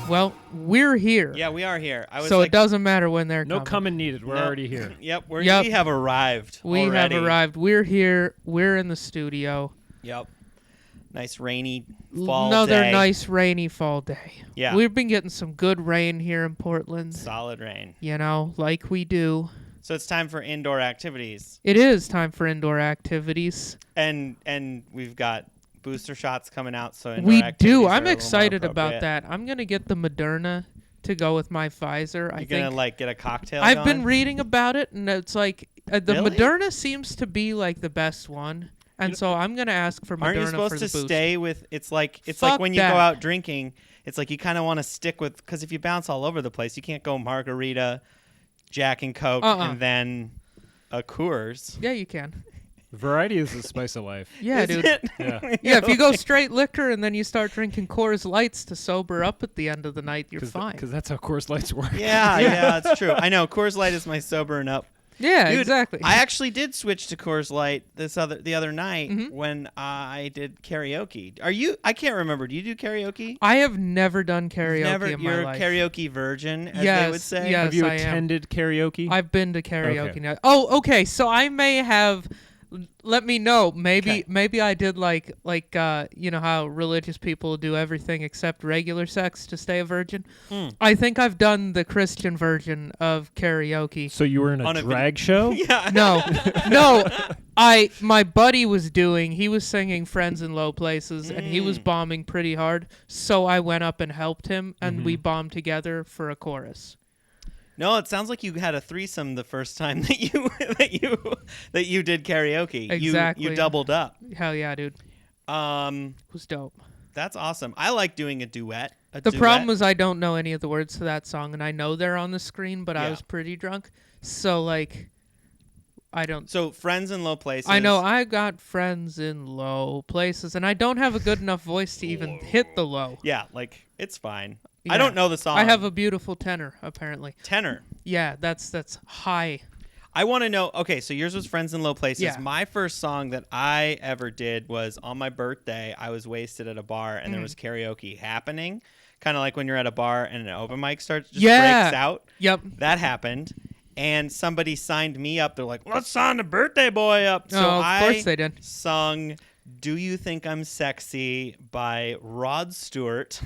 Well, we're here. Yeah, we are here. So it doesn't matter when they're coming. No coming needed. We're already here. Yep, we have arrived. We already. have arrived. We're here. We're in the studio. Yep. Nice rainy fall Another day. nice rainy fall day. Yeah. We've been getting some good rain here in Portland. Solid rain. You know, like we do. So it's time for indoor activities. It is time for indoor activities. And we've got booster shots coming out, so indoor We activities do. are I'm a little excited more about appropriate. that. I'm going to get the Moderna to go with my Pfizer. You're going to like get a cocktail I've going? been reading about it, and it's like the Really? Moderna seems to be like the best one. And so I'm going to ask for Moderna Aren't you for supposed the to boost. stay with it's like Fuck when you that. go out drinking, it's like you kind of want to stick with, because if you bounce all over the place, you can't go margarita, Jack and Coke, and then a Coors. Yeah, you can. Variety is the spice of life. Yeah, Is dude. it? Yeah. Yeah, if you go straight liquor and then you start drinking Coors Lights to sober up at the end of the night, you're fine. Because that's how Coors Lights work. Yeah, that's true. I know Coors Light is my sobering up. Yeah, Dude, exactly. I actually did switch to Coors Light the other night Mhm. when I did karaoke. I can't remember. Do you do karaoke? I have never done karaoke in my You're life. a karaoke virgin, as Yes, they would say. yes. Have you I am. attended karaoke? I've been to karaoke Okay. now. Oh, okay. So I may have. Let me know. Maybe Okay. I did like you know how religious people do everything except regular sex to stay a virgin. I think I've done the Christian version of karaoke. So you were in On a a drag show? No, no. My buddy was he was singing "Friends in Low Places" and he was bombing pretty hard. So I went up and helped him, and we bombed together for a chorus. No, it sounds like you had a threesome the first time that you did karaoke. Exactly. You doubled up. Hell yeah, dude. Um, It was dope. that's awesome. I like doing a duet. The problem was I don't know any of the words to that song, and I know they're on the screen, but I Yeah. was pretty drunk. So, like, I don't... So Friends in Low Places. I know I got friends in low places, and I don't have a good enough voice to even hit the low. Yeah, like it's fine. Yeah. I don't know the song. I have a beautiful tenor, apparently. tenor. Yeah, that's high. I want to know. Okay, so yours was Friends in Low Places. Yeah. My first song that I ever did was on my birthday. I was wasted at a bar, and there was karaoke happening. Kind of like when you're at a bar and an open mic breaks out. Yep. That happened. And somebody signed me up. They're like, let's sign the birthday boy up. So of course they did. sung Do You Think I'm Sexy by Rod Stewart.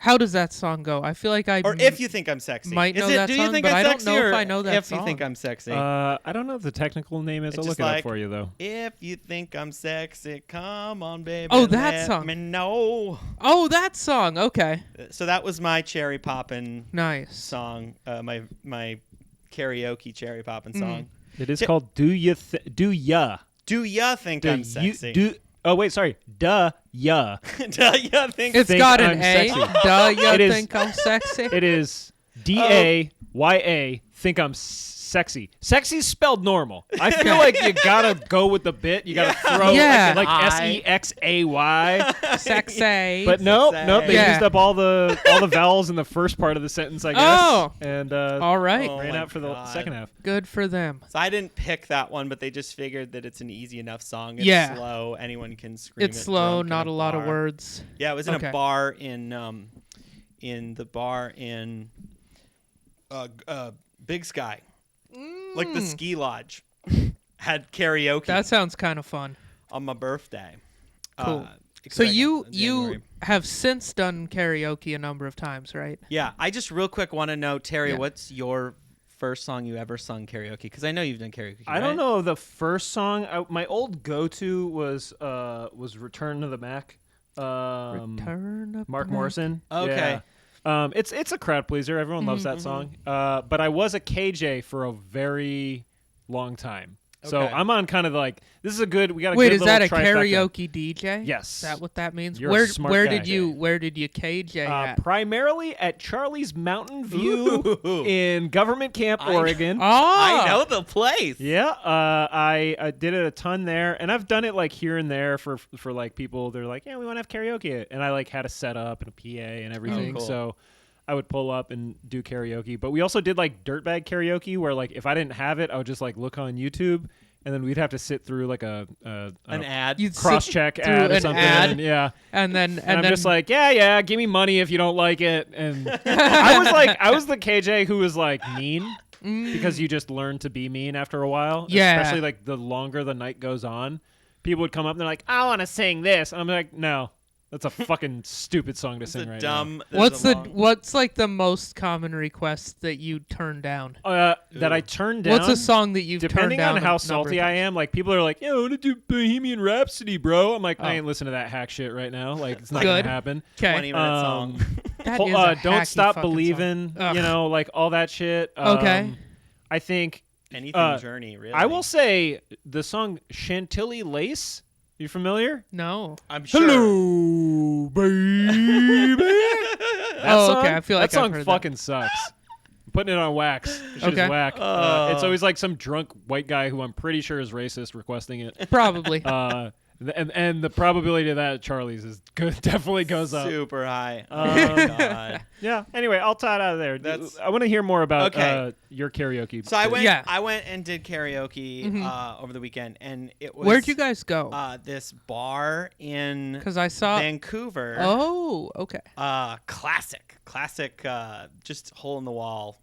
How does that song go? I feel like Or If You Think I'm Sexy. might know Is it that Do song, You Think but I'm I don't Sexy know if or I know that If song. You Think I'm Sexy. I don't know what the technical name is. It's I'll just look it like, up for you, though. If you think I'm sexy, come on, baby. Oh, that let song. me know. Oh, that song. Okay. So that was my cherry poppin' Nice. song. My karaoke cherry poppin' song. It is called Do Ya Do ya think I'm sexy? Oh, wait, sorry. Duh, ya. Do ya think? It's Think got an I'm A. sexy. Duh, you It is- think I'm sexy? It is DAYA. Think I'm sexy. Sexy's spelled normal. I feel like you gotta go with the bit. You gotta throw Yeah. like I. SEXAY. Sexy. But no, Sexy. they Yeah. used up all the vowels in the first part of the sentence, I guess. Oh. And All right. Oh ran my out for the God. second half. Good for them. So I didn't pick that one, but they just figured that it's an easy enough song. It's Yeah. slow. Anyone can scream It's it slow, drunk in not a lot of bar. words. Yeah, it was in Okay. a bar in Big Sky, like the ski lodge, had karaoke That sounds kind of fun. on my birthday. Cool. because So I got you in January. have since done karaoke a number of times, right? Yeah, I just real quick want to know, Terry, Yeah. what's your first song you ever sung karaoke? Because I know you've done karaoke. I don't right? know the first song. My old go-to was "Return to the Mac." Return of Mark the Mac. Morrison. Okay. Yeah. It's a crowd pleaser. Everyone loves that song. But I was a KJ for a very long time. So Okay. I'm on kind of like, this is a good. We got a Wait, good is that a little trifecta. karaoke DJ? Yes. Is that what that means? You're a where smart where guy. did you KJ at? Primarily at Charlie's Mountain View Ooh. in Government Camp, Oregon. Oh, I know the place. Yeah, I did it a ton there, and I've done it like here and there for like people. They're like, yeah, we want to have karaoke, and I like had a setup and a PA and everything. cool. So I would pull up and do karaoke. But we also did like dirtbag karaoke, where like if I didn't have it, I would just like look on YouTube and then we'd have to sit through like an ad. You'd sit cross-check through ad or an something. ad. And, yeah. And then And I'm then just like, yeah, give me money if you don't like it. And I was the KJ who was like mean because you just learn to be mean after a while. Yeah. Especially like the longer the night goes on. People would come up and they're like, I want to sing this. And I'm like, no, that's a fucking stupid song to It's sing a right dumb. what's like the most common request that you turn down? now. That I turned down. What's a song that you've Depending turned down? on how salty I am, like people are like, "Yo, I want to do Bohemian Rhapsody, bro." I'm like, I Oh. ain't listening to that hack shit right now. Like, it's not Good. gonna happen. 20-minute song. That is a Don't hacky stop fucking believing. song. You know, like all that shit. Okay. I think Anything Journey, really. I will say the song "Chantilly Lace." You familiar? No. I'm sure. Hello, baby. That Oh, song, okay, I feel like that song I've heard that. fucking sucks. I'm putting it on wax. It's just Okay. whack. It's always like some drunk white guy who I'm pretty sure is racist requesting it. Probably. And the probability of that at Charlie's is good. Definitely goes up. Super high. Oh God. Yeah. Anyway, I'll tie it out of there. That's- I want to hear more about Okay. your karaoke. So I went. Yeah. I went and did karaoke over the weekend, and it was. Where'd you guys go? This bar in Because I saw. Vancouver. Oh, okay. Classic. Just hole in the wall.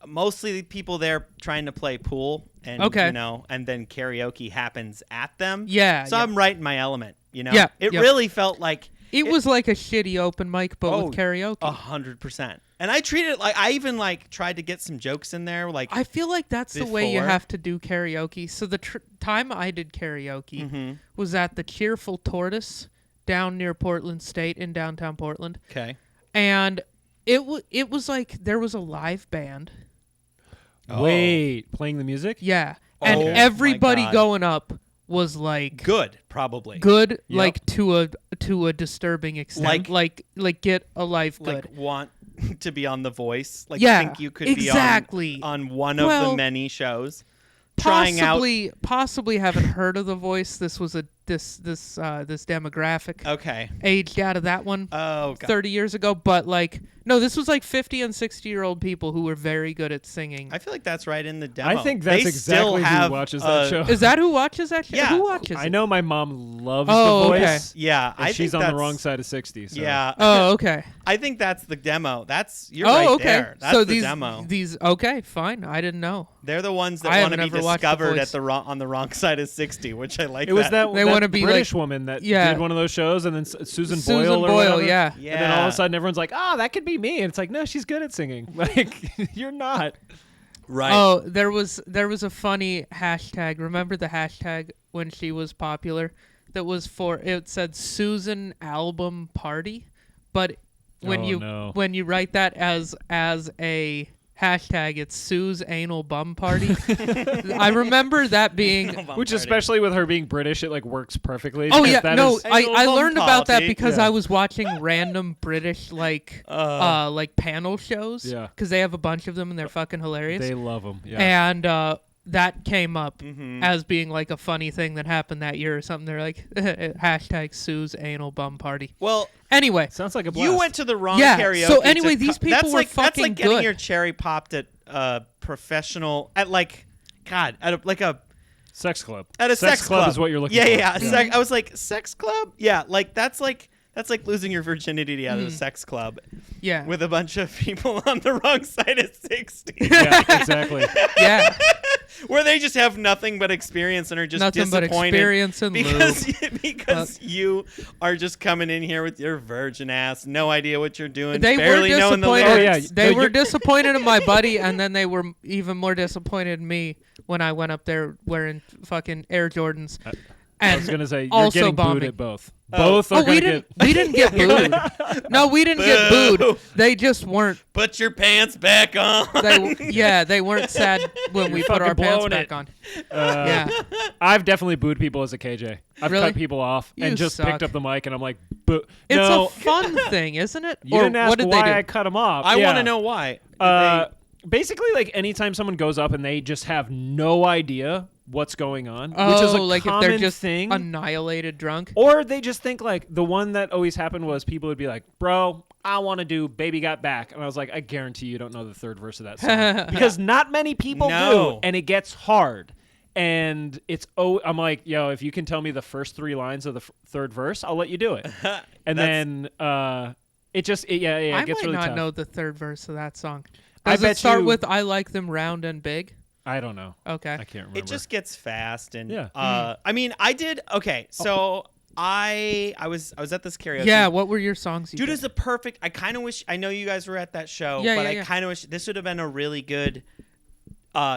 Mostly people there trying to play pool, and Okay. and then karaoke happens at them. Yeah. So yeah. I'm right in my element. Yeah, It yep. really felt like It was like a shitty open mic, but Oh, with karaoke. 100%. And I treated it like I even tried to get some jokes in there, like I feel like that's the way you Before. have to do karaoke. So the time I did karaoke Mm-hmm. was at the Cheerful Tortoise down near Portland State in downtown Portland, okay. and it was like there was a live band. Wait, playing the music? Yeah, and Oh, my everybody God. going up was like Good, probably. good, like to a disturbing extent, Like- like get a life good. Like want to be on The Voice. Like Yeah, think you could exactly. be on one of Well, the many shows. Trying out. Possibly haven't heard of The Voice. This was this demographic Okay. aged out of that one Oh God. 30 years ago, but like no, this was like 50 and 60-year-old people who were very good at singing. I feel like that's right in the demo. I think that's They still exactly have, who watches that show. Is that who watches that show? Yeah. Who watches I it? know my mom loves Oh, The okay. Voice. Yeah, And I she's think on the that's- wrong side of 60. So. Yeah. Oh, okay. I think that's the demo. You're Oh, right okay. there. That's so the these demo. these okay, fine. I didn't know. They're the ones that I want to haven't be ever watched The discovered Voice. on the wrong side of 60, which I like. It was that, They that wanna be British like- woman that Yeah. did one of those shows, and then Susan Susan Boyle or Boyle, whatever. yeah. Yeah. And then all of a sudden everyone's like, "Oh, that could be me," and it's like, "No, she's good at singing." Like, you're not. Right. Oh, there was a funny hashtag. Remember the hashtag when she was popular? That was it said Susan album party, but when when you write that as a hashtag, it's Sue's anal bum party. I remember that being. Which, especially with her being British, it like works perfectly. Oh because yeah, that no, is- I learned about that party. because Yeah. I was watching random British like panel shows. Yeah. Because they have a bunch of them and they're fucking hilarious. they love them. Yeah. And that came up Mm-hmm. as being like a funny thing that happened that year or something. They're like hashtag Sue's anal bum party. Well, Anyway, Sounds like a blast. you went to the wrong Yeah, karaoke. so anyway, these people that's were like, That's fucking like getting good. your cherry popped at professional at like God at a sex club. at a sex club is what you're looking for. Yeah. I was like sex club. Yeah, like that's like losing your virginity at a sex club yeah, with a bunch of people on the wrong side of 60. Yeah, exactly. yeah, Where they just have nothing but experience and are just nothing but disappointed experience and lube. because you are just coming in here with your virgin ass, no idea what you're doing, They were barely knowing the disappointed. lyrics. Oh, yeah. They No, were you're- disappointed in my buddy, and then they were even more disappointed in me when I went up there wearing fucking Air Jordans. I was gonna say you're also getting booed bombing. at both. Both are Oh, gonna we get. didn't get booed. No, we didn't get Boo. booed. They just weren't. Put your pants back on. They weren't sad when we put fucking our pants blowing back it. on. Uh, Yeah. I've definitely booed people as a KJ. I've Really? cut people off You and just suck. picked up the mic and I'm like, boo. It's No, a fun thing, isn't it? you Or didn't ask what did why they do? I cut them off. I Yeah. want to know why. Basically, like anytime someone goes up and they just have no idea what's going on, which is a like if common they're just thing. annihilated drunk. Or they just think like the one that always happened was people would be like, "Bro, I want to do Baby Got Back," and I was like, "I guarantee you don't know the third verse of that song because not many people No. do, and it gets hard." And I'm like, yo, if you can tell me the first 3 lines of the third verse, I'll let you do it. And then it gets really I might not tough. know the third verse of that song. I Does bet it start you- with "I like them round and big"? I don't know. Okay. I can't remember. It just gets fast, and Yeah. I mean, I did okay. So I was at this karaoke. Yeah. What were your songs? You Dude did? is the perfect. I kind of wish. I know you guys were at that show, Yeah, but yeah, I yeah. kind of wish this would have been a really good.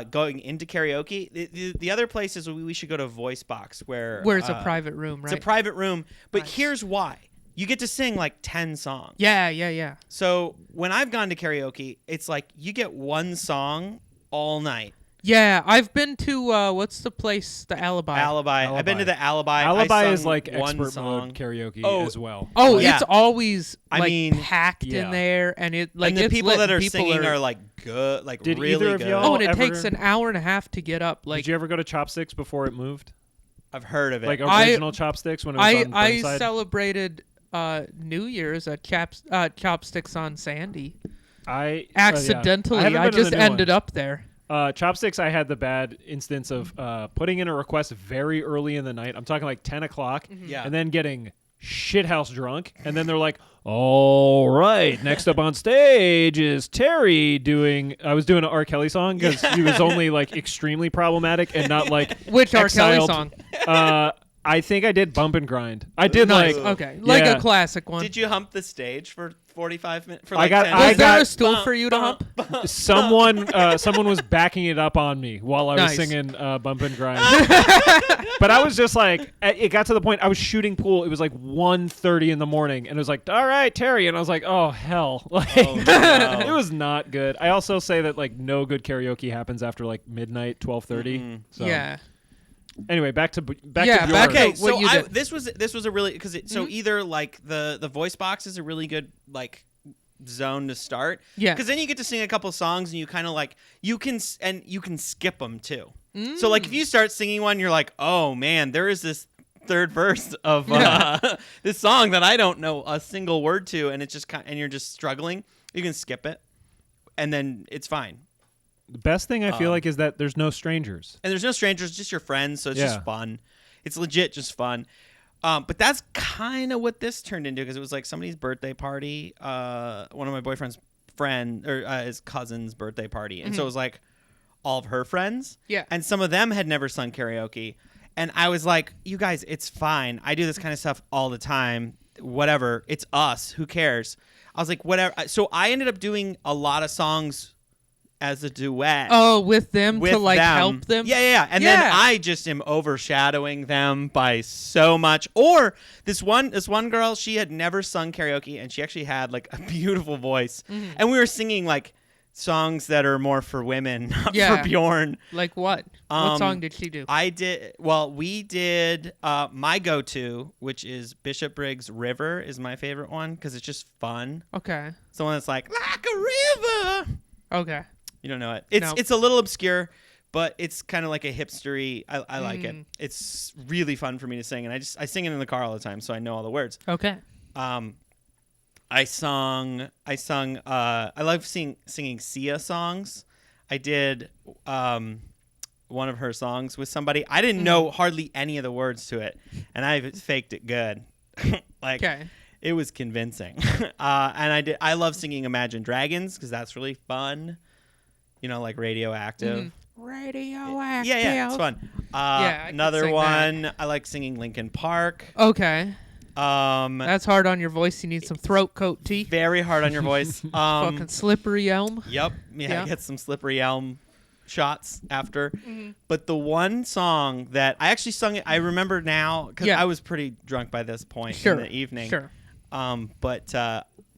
Going into karaoke, the other places we should go to Voice Box where Where's a private room, right? It's a private room, but Nice. here's why: you get to sing like 10 songs. Yeah. So when I've gone to karaoke, it's like you get one song all night. Yeah, I've been to what's the place? The Alibi. Alibi. I've been to the Alibi. Alibi I is sung like one expert song. mode karaoke Oh. as well. Oh, Yeah. it's always I like mean, packed yeah. in there, and it like and the it's people lit, that are and people singing are like good, like Did really either of good. y'all Oh, and it ever- takes an hour and a half to get up. Like Did you ever go to Chopsticks before it moved? I've heard of it. Like I- original Chopsticks when it was I on I Burnside? celebrated New Year's at Chopsticks on Sandy. Yeah. Accidentally, haven't I been to the just new ended one. up there. Chopsticks, I had the bad instance of putting in a request very early in the night. I'm talking like 10 o'clock. Yeah. And then getting shithouse drunk. And then they're like, all right, next up on stage is Terry I was doing an R. Kelly song because he was only like extremely problematic and not like Which R. Kelly exiled. song? I think I did Bump and Grind. I did Nice. like Okay, like yeah. a classic one. Did you hump the stage for 45 minutes? For I like got- 10 I Was minutes? there got- a stool for you to hump? someone was backing it up on me while I was Nice. singing Bump and Grind. But I was just like, it got to the point I was shooting pool. It was like 1:30 in the morning, and it was like, all right, Terry, and I was like, oh hell, like Oh, no. it was not good. I also say that like no good karaoke happens after like midnight, 12:30. So Yeah. Anyway, back to Yeah, Bjorn. back Okay, to what so you did. this was a really because so either like the voice box is a really good like zone to start. Yeah. Because then you get to sing a couple songs and you kind of like you can skip them too. So like if you start singing one, you're like, oh man, there is this third verse of this song that I don't know a single word to, and it's just and you're just struggling. You can skip it, and then it's fine. The best thing I feel like is that there's no strangers. And there's no strangers, just your friends, so it's Yeah. just fun. It's legit just fun. But that's kind of what this turned into because it was like somebody's birthday party, one of my boyfriend's his cousin's birthday party. And so it was like all of her friends. Yeah. And some of them had never sung karaoke. And I was like, you guys, it's fine. I do this kind of stuff all the time. Whatever. It's us. Who cares? I was like, whatever. So I ended up doing a lot of songs as a duet. Oh, with them With to like them. help them. Yeah. And then I just am overshadowing them by so much. Or this one girl, she had never sung karaoke, and she actually had like a beautiful voice. And we were singing like songs that are more for women, not Yeah. for Bjorn. Like what? What song did she do? We did my go-to, which is Bishop Briggs' River is my favorite one because it's just fun. Okay. It's the one that's like a river. Okay. You don't know it. No. It's a little obscure, but it's kind of like a hipstery. I like it. It's really fun for me to sing, and I sing it in the car all the time, so I know all the words. Okay. I love singing Sia songs. I did one of her songs with somebody. I didn't know hardly any of the words to it, and I faked it good. Like Okay. it was convincing. And I love singing Imagine Dragons because that's really fun. You know, like Radioactive. Radioactive. Yeah, it's fun. I could Another sing one, I like singing Linkin Park. Okay. Um, That's hard on your voice. You need some throat coat tea. very hard on your voice. Fucking slippery elm. Yep. Yeah, Yeah. get some Slippery Elm shots after. But the one song that I actually sung it, I remember now because Yeah. I was pretty drunk by this point Sure. in the evening. Sure. But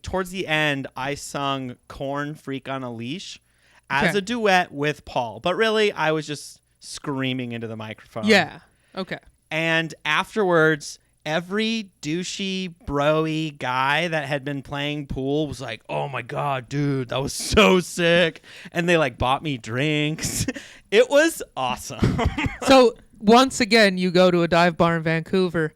towards the end, I sung Korn Freak on a Leash as Okay. a duet with Paul. But really, I was just screaming into the microphone. Yeah. Okay. And afterwards, every douchey, bro-y guy that had been playing pool was like, oh my God, dude, that was so sick. And they like bought me drinks. It was awesome. So once again, you go to a dive bar in Vancouver,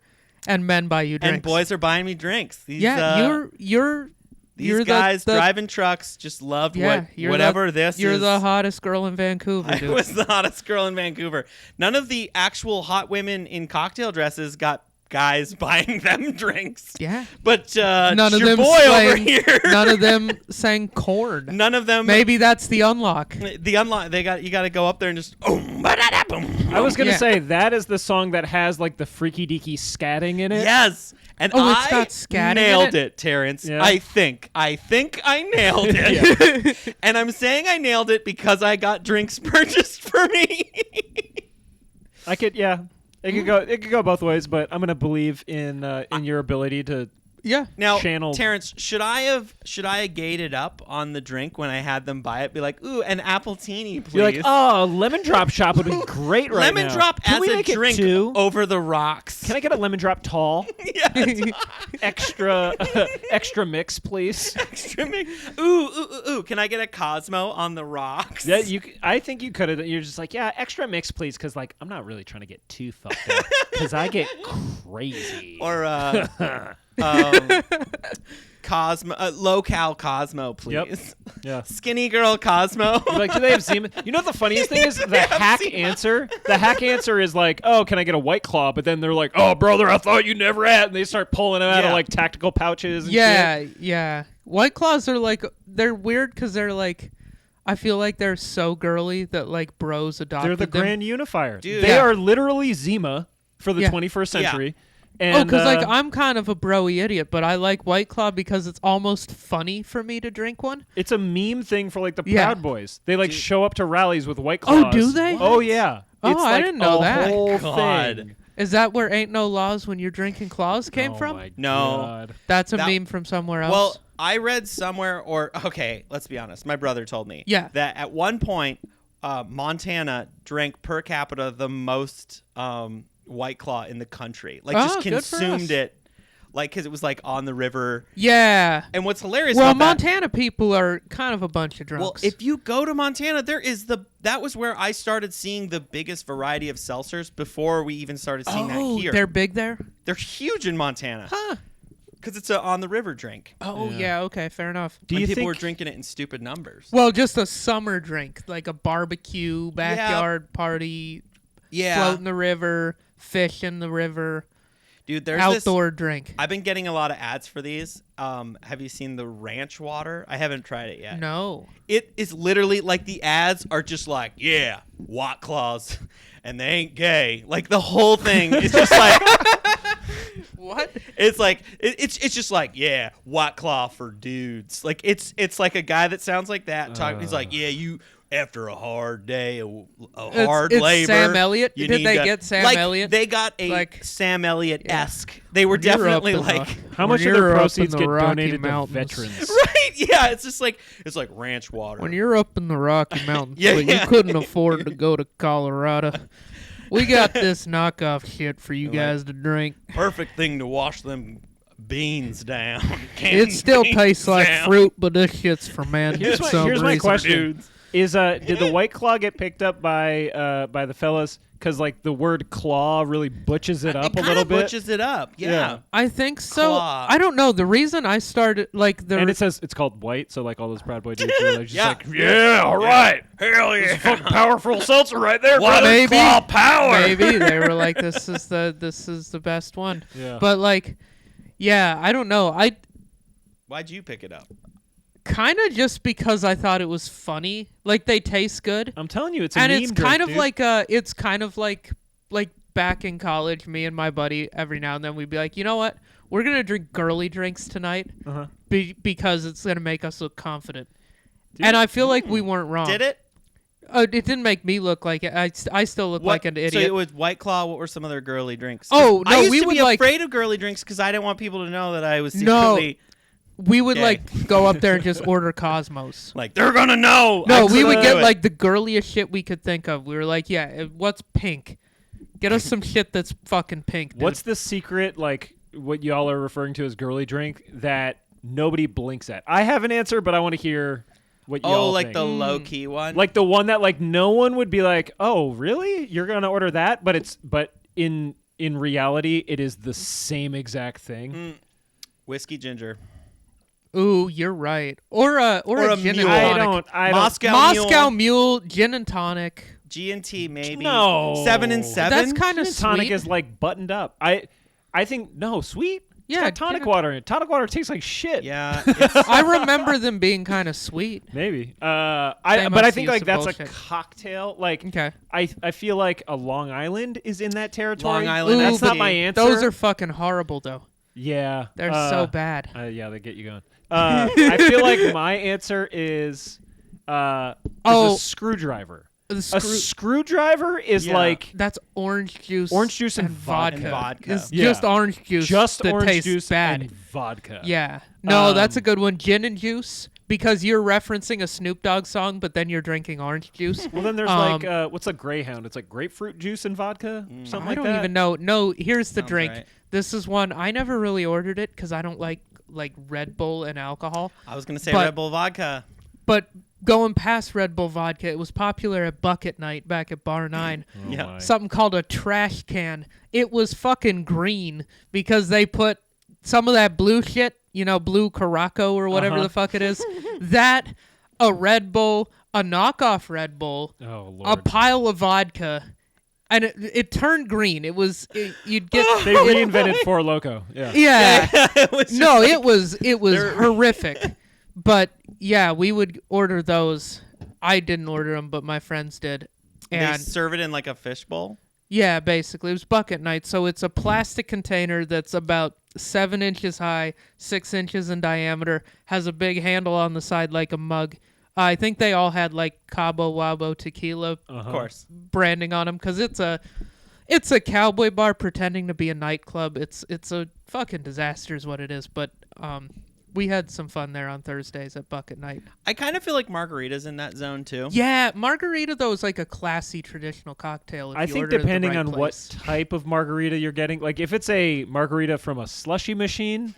and men buy you drinks. And boys are buying me drinks. These, Yeah, you're These guys driving trucks just loved whatever this is. You're the hottest girl in Vancouver, dude. I was the hottest girl in Vancouver. None of the actual hot women in cocktail dresses got guys buying them drinks. Yeah. But none of your them boy over here. None of them sang corn. None of them. Maybe that's the unlock. The unlock. You got to go up there and just. I was gonna say that is the song that has like the freaky deaky scatting in it. Yes. And it's got scatting nailed in it, Terrence. Yeah. I think I nailed it. And I'm saying I nailed it because I got drinks purchased for me. I could, yeah. It could go both ways, but I'm gonna believe in your ability to Now, channel. Terrence, should I have gated up on the drink when I had them buy it? Be like, ooh, an appletini, please. You're like, oh, lemon drop shot would be great right lemon now. drop Can as we a make it drink two? over the rocks. Can I get a lemon drop tall? Yes. extra mix, please. Extra mix. Ooh. Can I get a Cosmo on the rocks? Yeah, I think you could have. You're just like, yeah, extra mix, please, because like I'm not really trying to get too fucked up because I get crazy. Or Cosmo, low-cal Cosmo, please. Yep. Yeah. Skinny girl Cosmo. Like, do they have semen? You know what the funniest thing is? The hack answer. The hack answer is like, oh, can I get a White Claw? But then they're like, oh, brother, I thought you never had. And they start pulling them out of like tactical pouches. And shit. Yeah. White Claws are like, they're weird because they're like, I feel like they're so girly that like bros adopted They're the them. grand unifier. Dude. They are literally Zima for the Yeah. 21st century. Yeah. And, because like I'm kind of a bro-y idiot, but I like White Claw because it's almost funny for me to drink one. it's a meme thing for like the Yeah. Proud Boys. They like show up to rallies with White Claws. Oh, do they? Oh yeah. Oh, It's I like didn't know a that. whole God. thing. Is that where Ain't No Laws When You're Drinking Claws came Oh from? my No. God. That's a That- meme from somewhere else. Well, I read somewhere, okay, let's be honest. My brother told me that at one point, Montana drank per capita the most White Claw in the country. Like, just good for consumed us. it, like, because it was, like, on the river. Yeah. And what's hilarious Well, about that... Montana people are kind of a bunch of drunks. Well, if you go to Montana, that was where I started seeing the biggest variety of seltzers before we even started seeing that here. They're big there? They're huge in Montana. Huh. Because it's a on-the-river drink. Oh, yeah, okay, fair enough. Do And you people think were drinking it in stupid numbers. Well, just a summer drink, like a barbecue, backyard party, float in the river, fish in the river, Dude, there's outdoor drink. I've been getting a lot of ads for these. Have you seen the ranch water? I haven't tried it yet. No. It is literally like the ads are just like, yeah, White Claws, and they ain't gay. Like the whole thing is just like, What? it's like it's just like, yeah, White Claw for dudes. Like it's like a guy that sounds like that talking. He's like, yeah, you after a hard day, a hard it's labor. Sam Elliott? you Did need they to-" get Sam like, Elliott? They got a Like- Sam Elliott-esque. They were When you're up definitely in like. how much of When their you're up proceeds in the get Rocky donated to Mountains. veterans? Right? Yeah, it's like ranch water. When you're up in the Rocky Mountains, Yeah, but yeah. you couldn't afford to go to Colorado, we got this knockoff shit for you guys to drink. Perfect thing to wash them beans down. It still Beans tastes like down. fruit, but this shit's fermented. Here's for my- some here's my reason. question. Dudes. Is did the White Claw get picked up by the fellas? Because like the word claw really butches it up a little bit. Butches it up. Yeah. Yeah. I think so. Claw. I don't know. The reason I started like the And it says it's called white, so like all those Proud Boy dudes are like, just Yeah. like, yeah, all right, Hell this is fucking powerful seltzer right there, What brother. maybe Claw power. maybe they were like this is the best one. Yeah. But like, yeah, I don't know. I Why'd you pick it up? kind of just because I thought it was funny. Like they taste good. I'm telling you, it's a And meme it's drink, kind of dude. like it's kind of like back in college, me and my buddy every now and then we'd be like, you know what, we're gonna drink girly drinks tonight Uh-huh. because it's gonna make us look confident. And I feel like we weren't wrong. Did it? It didn't make me look like it. I still look like an idiot. So it was White Claw. What were some other girly drinks? Oh, no, I used we to would be like- afraid of girly drinks because I didn't want people to know that I was No. secretly we would gay. like go up there and just order Cosmos. like they're gonna know. No, I we would couldn't get do it. like the girliest shit we could think of. We were like, yeah, what's pink? Get us some shit that's fucking pink. Dude. What's the secret, like what y'all are referring to as girly drink that nobody blinks at? I have an answer, but I want to hear what y'all like think. the low key one. Like the one that like no one would be like, oh really? You're gonna order that? But in reality, it is the same exact thing. Whiskey ginger. Ooh, you're right. Or a gin mule. and tonic. I don't. Moscow Mule, gin and tonic. G&T maybe. No. 7 and 7. That's kind of Gin and sweet. tonic is like buttoned up. I think no sweet. It's Yeah, got tonic gin- water in it. Tonic water tastes like shit. Yeah. I remember them being kind of sweet. Maybe. They But must I think use like some that's bullshit. a cocktail. Like Okay. I feel like a Long Island is in that territory. Long Island That's iced not tea. my answer. Those are fucking horrible, though. yeah. They're so bad. Yeah, they get you going. I feel like my answer is a screwdriver. The A screwdriver is Yeah. like That's orange juice. and vodka. And vodka. It's Yeah. just orange juice. just that orange tastes juice bad. and vodka. Yeah. No, that's a Um, good one. Gin and juice, because you're referencing a Snoop Dogg song, but then you're drinking orange juice. Well, then there's like what's a Greyhound? It's like grapefruit juice and vodka, something I like don't that. even know. No, here's the Sounds drink. right. This is one I never really ordered it because I don't like Red Bull and alcohol. I was going to say But- Red Bull vodka. But going past Red Bull vodka, it was popular at Bucket Night back at Bar 9. Oh Yeah. my. Something called a trash can. It was fucking green because they put some of that blue shit, blue Caraco or whatever Uh-huh. the fuck it is. That, a Red Bull, a knockoff Red Bull, Oh a lord. pile of vodka, and it turned green. You'd get They reinvented Four Loko. Yeah. yeah. It was just No, like- it was They're- horrific. But yeah, we would order those. I didn't order them, but my friends did. They And serve it in like a fishbowl. yeah, basically, it was Bucket Night. So it's a plastic container that's about 7 inches high, 6 inches in diameter, has a big handle on the side like a mug. I think they all had like Cabo Wabo tequila Of course. branding on them because it's a cowboy bar pretending to be a nightclub. It's a fucking disaster is what it is. But we had some fun there on Thursdays at Bucket Night. I kind of feel like margarita's in that zone too. Yeah, margarita though is like a classy traditional cocktail. If I you think order it at the depending right on place. what type of margarita you're getting, like if it's a margarita from a slushy machine,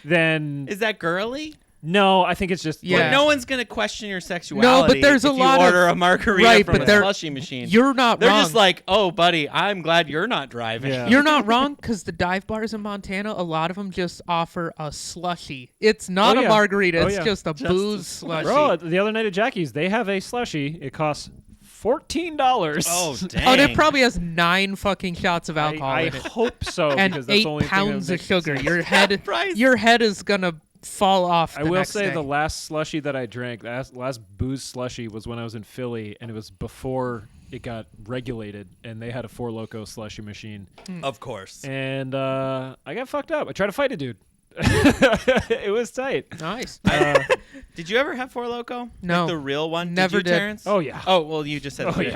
then Is that girly? no, I think it's just Yeah. But no one's gonna question your sexuality. No, but there's a if lot you of- order a margarita right, from but a they're- slushy machine. You're not They're wrong. just like, oh, buddy, I'm glad you're not driving. Yeah. You're not wrong because the dive bars in Montana, a lot of them just offer a slushy. It's not Oh, a yeah. margarita. Oh, It's yeah. just a Just a booze slushy. slushy. Bro, the other night at Jackie's, they have a slushy. It costs $14. Oh, dang. Oh, and it probably has 9 fucking shots of alcohol I in it. hope so And because that's 8 the only pounds thing of that sugar. makes Your sense. head, Price. your head is gonna fall off. I the will next say day. the last slushy that I drank, the last booze slushy was when I was in Philly, and it was before it got regulated, and they had a Four Loko slushy machine, Of course. and I got fucked up. I tried to fight a dude. It was tight. Nice. Did you ever have Four Loko? No. Like the real one? Never did. You, did. Terrence? Oh yeah. Oh, well, you just said Oh that.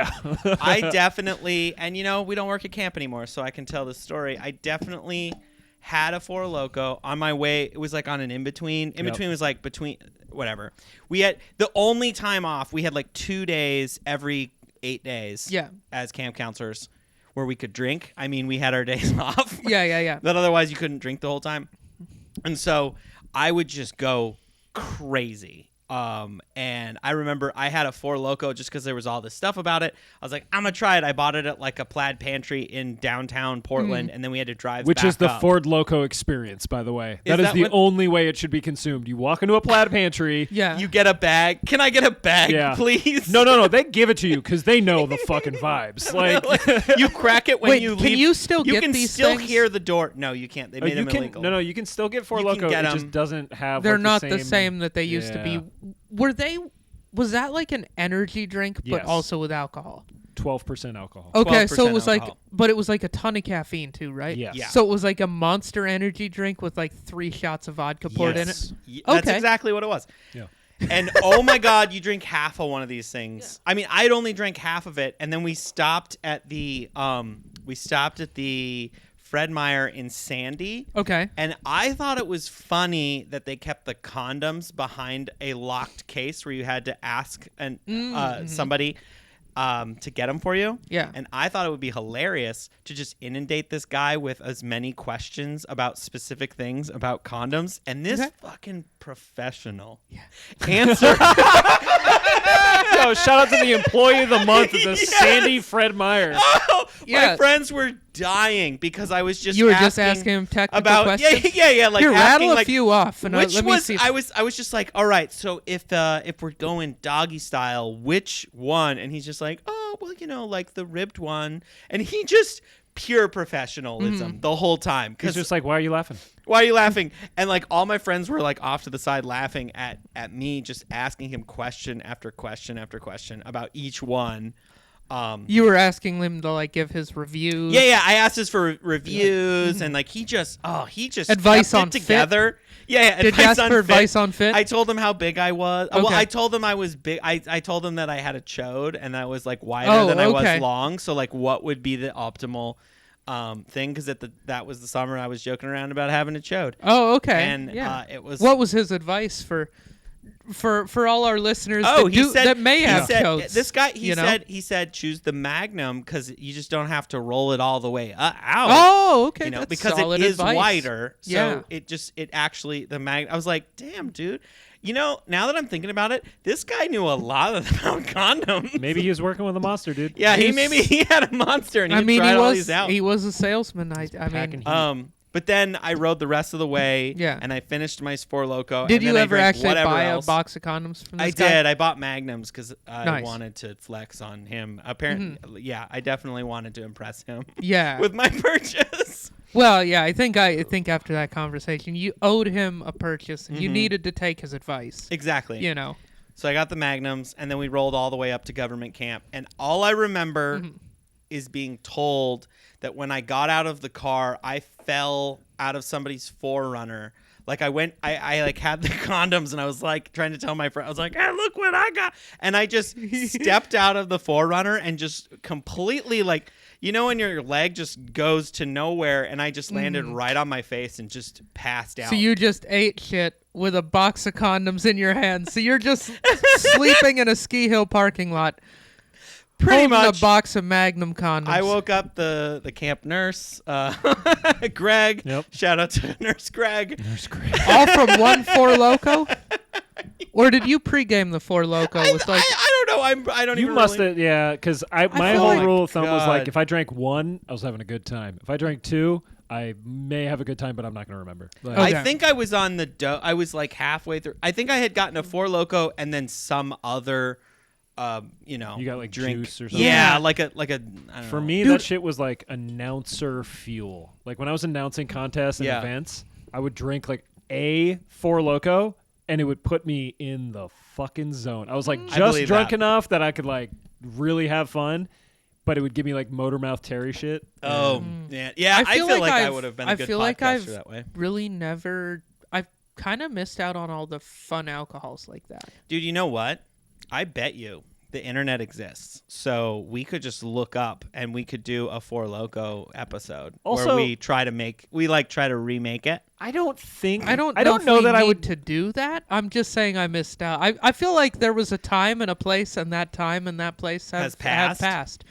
yeah. I definitely, and we don't work at camp anymore, so I can tell this story. I definitely had a Four Loko on my way. It was like on an in-between. In-between was like between, whatever. We had, the only time off, we had like 2 days every 8 days Yeah. as camp counselors where we could drink. I mean, we had our days off. Yeah. But otherwise you couldn't drink the whole time. And so I would just go crazy. And I remember I had a Four Loko just because there was all this stuff about it. I was like, I'm going to try it. I bought it at like a plaid pantry in downtown Portland, and then we had to drive Which back is the up. Ford Loko experience, by the way. That is that the what- only way it should be consumed. You walk into a plaid pantry. Yeah. You get a bag. Can I get a bag, Yeah. please? No. They give it to you because they know the fucking vibes. Like, you crack it when Wait, you can leave. you still You get can these still things? hear the door. No, you can't. They made you them can illegal. no. You can still get Four You can Loko. get It 'em. just doesn't have. They're like, not the the same that they used to Yeah. be. Was that like an energy drink, but Yes. also with alcohol? 12% alcohol. Okay, so 12% it was alcohol. but it was like a ton of caffeine too, right? Yes. Yeah. So it was like a Monster energy drink with like 3 shots of vodka poured in it. Yes. That's Okay. exactly what it was. Yeah. And oh my God, you drink half of one of these things. I mean, I'd only drank half of it, and then we stopped at the Fred Meyer in Sandy. Okay. And I thought it was funny that they kept the condoms behind a locked case where you had to ask somebody to get them for you. Yeah. And I thought it would be hilarious to just inundate this guy with as many questions about specific things about condoms. And this Okay. fucking professional answer. Yo, shout out to the employee of the month, the Yes. Sandy Fred Meyer. Oh, Yeah. my friends were dying because I was just You were just asking him technical about questions? yeah, like Here, asking rattle a like few off, and which let me was see. I was just like, all right, so if we're going doggy style, which one? And he's just like, oh, well, like the ribbed one, and he just pure professionalism the whole time. He's just like, why are you laughing? Why are you laughing? And like all my friends were like off to the side laughing at me just asking him question after question after question about each one. You were asking him to like give his reviews. Yeah. I asked us for reviews, and like he just Advice kept on it together. Yeah. Did you ask for advice on fit? I told him how big I was. Well, Okay. I told him I was big. I told him that I had a chode and that was like wider Oh, than I okay. was long. So like, what would be the optimal thing? Because that was the summer I was joking around about having a chode. Oh, okay. And yeah. it was. What was his advice for all our listeners Oh, that may have said, codes? This guy, you know? he said choose the Magnum because you just don't have to roll it all the way out. Oh, okay. That's because solid it is advice. wider. So Yeah. it actually the Magnum. I was like, damn, dude. Now that I'm thinking about it, this guy knew a lot about condoms. Maybe he was working with a monster, dude. Yeah, He's- maybe he had a monster and he I mean, tried all these out. he was a salesman. I Packing mean, heat. But then I rode the rest of the way. Yeah. And I finished my Four Loko. did and you then I ever drank actually whatever buy else. a box of condoms from this I guy? did. I bought Magnums because I Nice. wanted to flex on him. Apparently, yeah, I definitely wanted to impress him Yeah. with my purchase. Well, yeah. I think after that conversation, you owed him a purchase, and you needed to take his advice. Exactly. You know. So I got the Magnums, and then we rolled all the way up to government camp. And all I remember is being told that when I got out of the car, I fell out of somebody's Forerunner. Like I like had the condoms, and I was like trying to tell my friend, I was like, hey, look what I got. And I just stepped out of the Forerunner and just completely like, when your leg just goes to nowhere, and I just landed right on my face and just passed out. So you just ate shit with a box of condoms in your hand. So you're just sleeping in a ski hill parking lot. Pretty holding much. a box of Magnum condoms. I woke up the camp nurse, Greg. Yep. Shout out to Nurse Greg. Nurse Greg. all from one Four Loko. Or did you pregame the Four Loko I with like? don't know. I don't You even must really... have, yeah, because my feel whole like- rule of thumb was like, God. if I drank one, I was having a good time. If I drank two, I may have a good time, but I'm not going to remember. Like, Okay. I think I was on the I was like halfway through. I think I had gotten a Four Loko and then some other, You got, like, drink. juice or something? Yeah, like a. I don't For know. me, Dude. that shit was like announcer fuel. Like when I was announcing contests and Yeah. events, I would drink like a Four Loko, and it would put me in the fucking zone. I was like I just believe drunk that. enough that I could like really have fun, but it would give me like motor mouth Terry shit. Oh, yeah. I feel like I would have been a good feel like podcaster I've that way. really never. I've kind of missed out on all the fun alcohols like that. Dude, you know what? I bet you the internet exists. So we could just look up and we could do a Four Loko episode Also- where we try to remake it. I don't think I don't know we that I need would. to do that. I'm just saying I missed out. I feel like there was a time and a place, and that time and that place Has have passed? passed.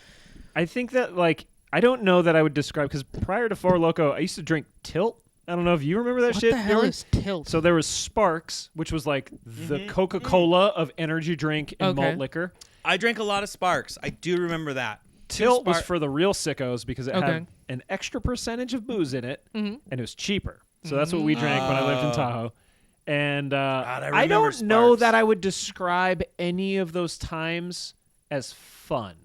I think that like I don't know that I would describe because prior to Four Loko, I used to drink Tilt. I don't know if you remember that What shit. the hell is Tilt? So there was Sparks, which was like the Coca-Cola of energy drink and Okay. malt liquor. I drank a lot of Sparks. I do remember that. Tilt was for the real sickos because it Okay. had an extra percentage of booze in it, Mhm. and it was cheaper. So that's what we drank when I lived in Tahoe. And I I remember don't know Sparks. that I would describe any of those times as fun.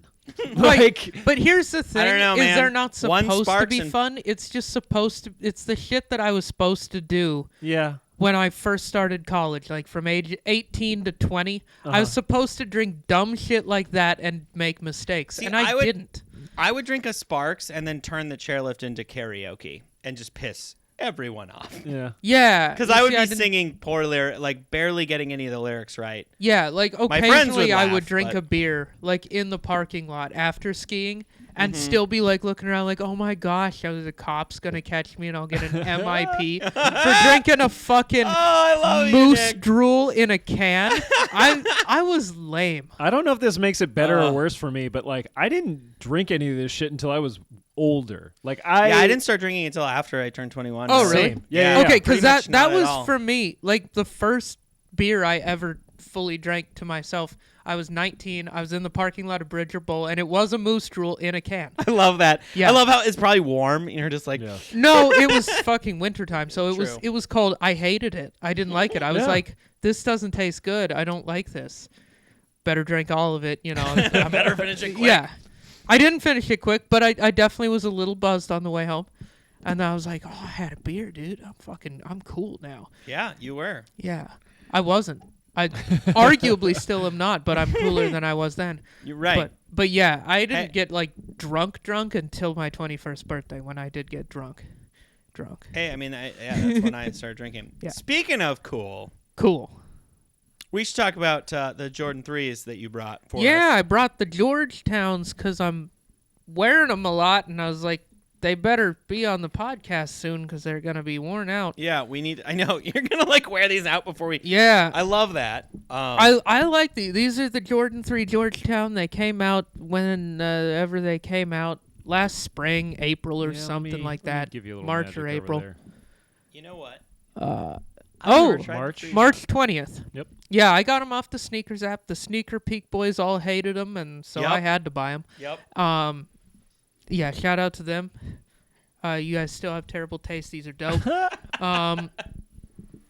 Like, but here's the thing: don't know, is man. there not One supposed to Sparks be and- fun? It's just supposed to. It's the shit that I was supposed to do Yeah. when I first started college, like from age 18 to 20. I was supposed to drink dumb shit like that and make mistakes, See, and I I would- didn't. I would drink a Sparks and then turn the chairlift into karaoke and just piss everyone off. Yeah. Yeah, Because you I would see, be didn't- singing poor lyric, like barely getting any of the lyrics right. Yeah, like friends would occasionally I would laugh, drink but- a beer like in the parking lot after skiing and Mm-hmm. still be like looking around like, oh my gosh, are the cops gonna catch me and I'll get an MIP for drinking a fucking Oh, I love moose you, Nick. drool in a can. I was lame. I don't know if this makes it better or worse for me, but like I didn't drink any of this shit until I was older. Like I didn't start drinking until after I turned 21. Oh, So- really? Same. Yeah. Okay, pretty because much that not at was all. for me like the first beer I ever fully drank to myself. I was 19. I was in the parking lot of Bridger Bowl, and it was a Moose Drool in a can. I love that. Yeah. I love how it's probably warm. You're just like, No, it was fucking wintertime, so True. it was cold. I hated it. I didn't like it. I was like, this doesn't taste good. I don't like this. Better drink all of it, better finish it quick. Yeah. I didn't finish it quick, but I definitely was a little buzzed on the way home. And I was like, oh, I had a beer, dude. I'm cool now. Yeah, you were. Yeah. I wasn't. I arguably still am not, but I'm cooler than I was then. You're right. But yeah, I didn't get like drunk until my 21st birthday when I did get drunk. Hey, I mean, that's when I started drinking. Yeah. Speaking of cool, We should talk about the Jordan 3s that you brought for us. Yeah, I brought the Georgetowns because I'm wearing them a lot, and I was like, they better be on the podcast soon because they're going to be worn out. Yeah, I know. You're going to like wear these out before we. Yeah. I love that. I like these. These are the Jordan 3 Georgetown. They came out whenever they came out. Last spring, April or something like that. Give you a little March magic or over April. there. You know what? March. March 20th. Yep. Yeah, I got them off the Sneakers app. The Sneaker Peak boys all hated them, and so I had to buy them. Yep. Yeah, shout out to them. You guys still have terrible taste. These are dope.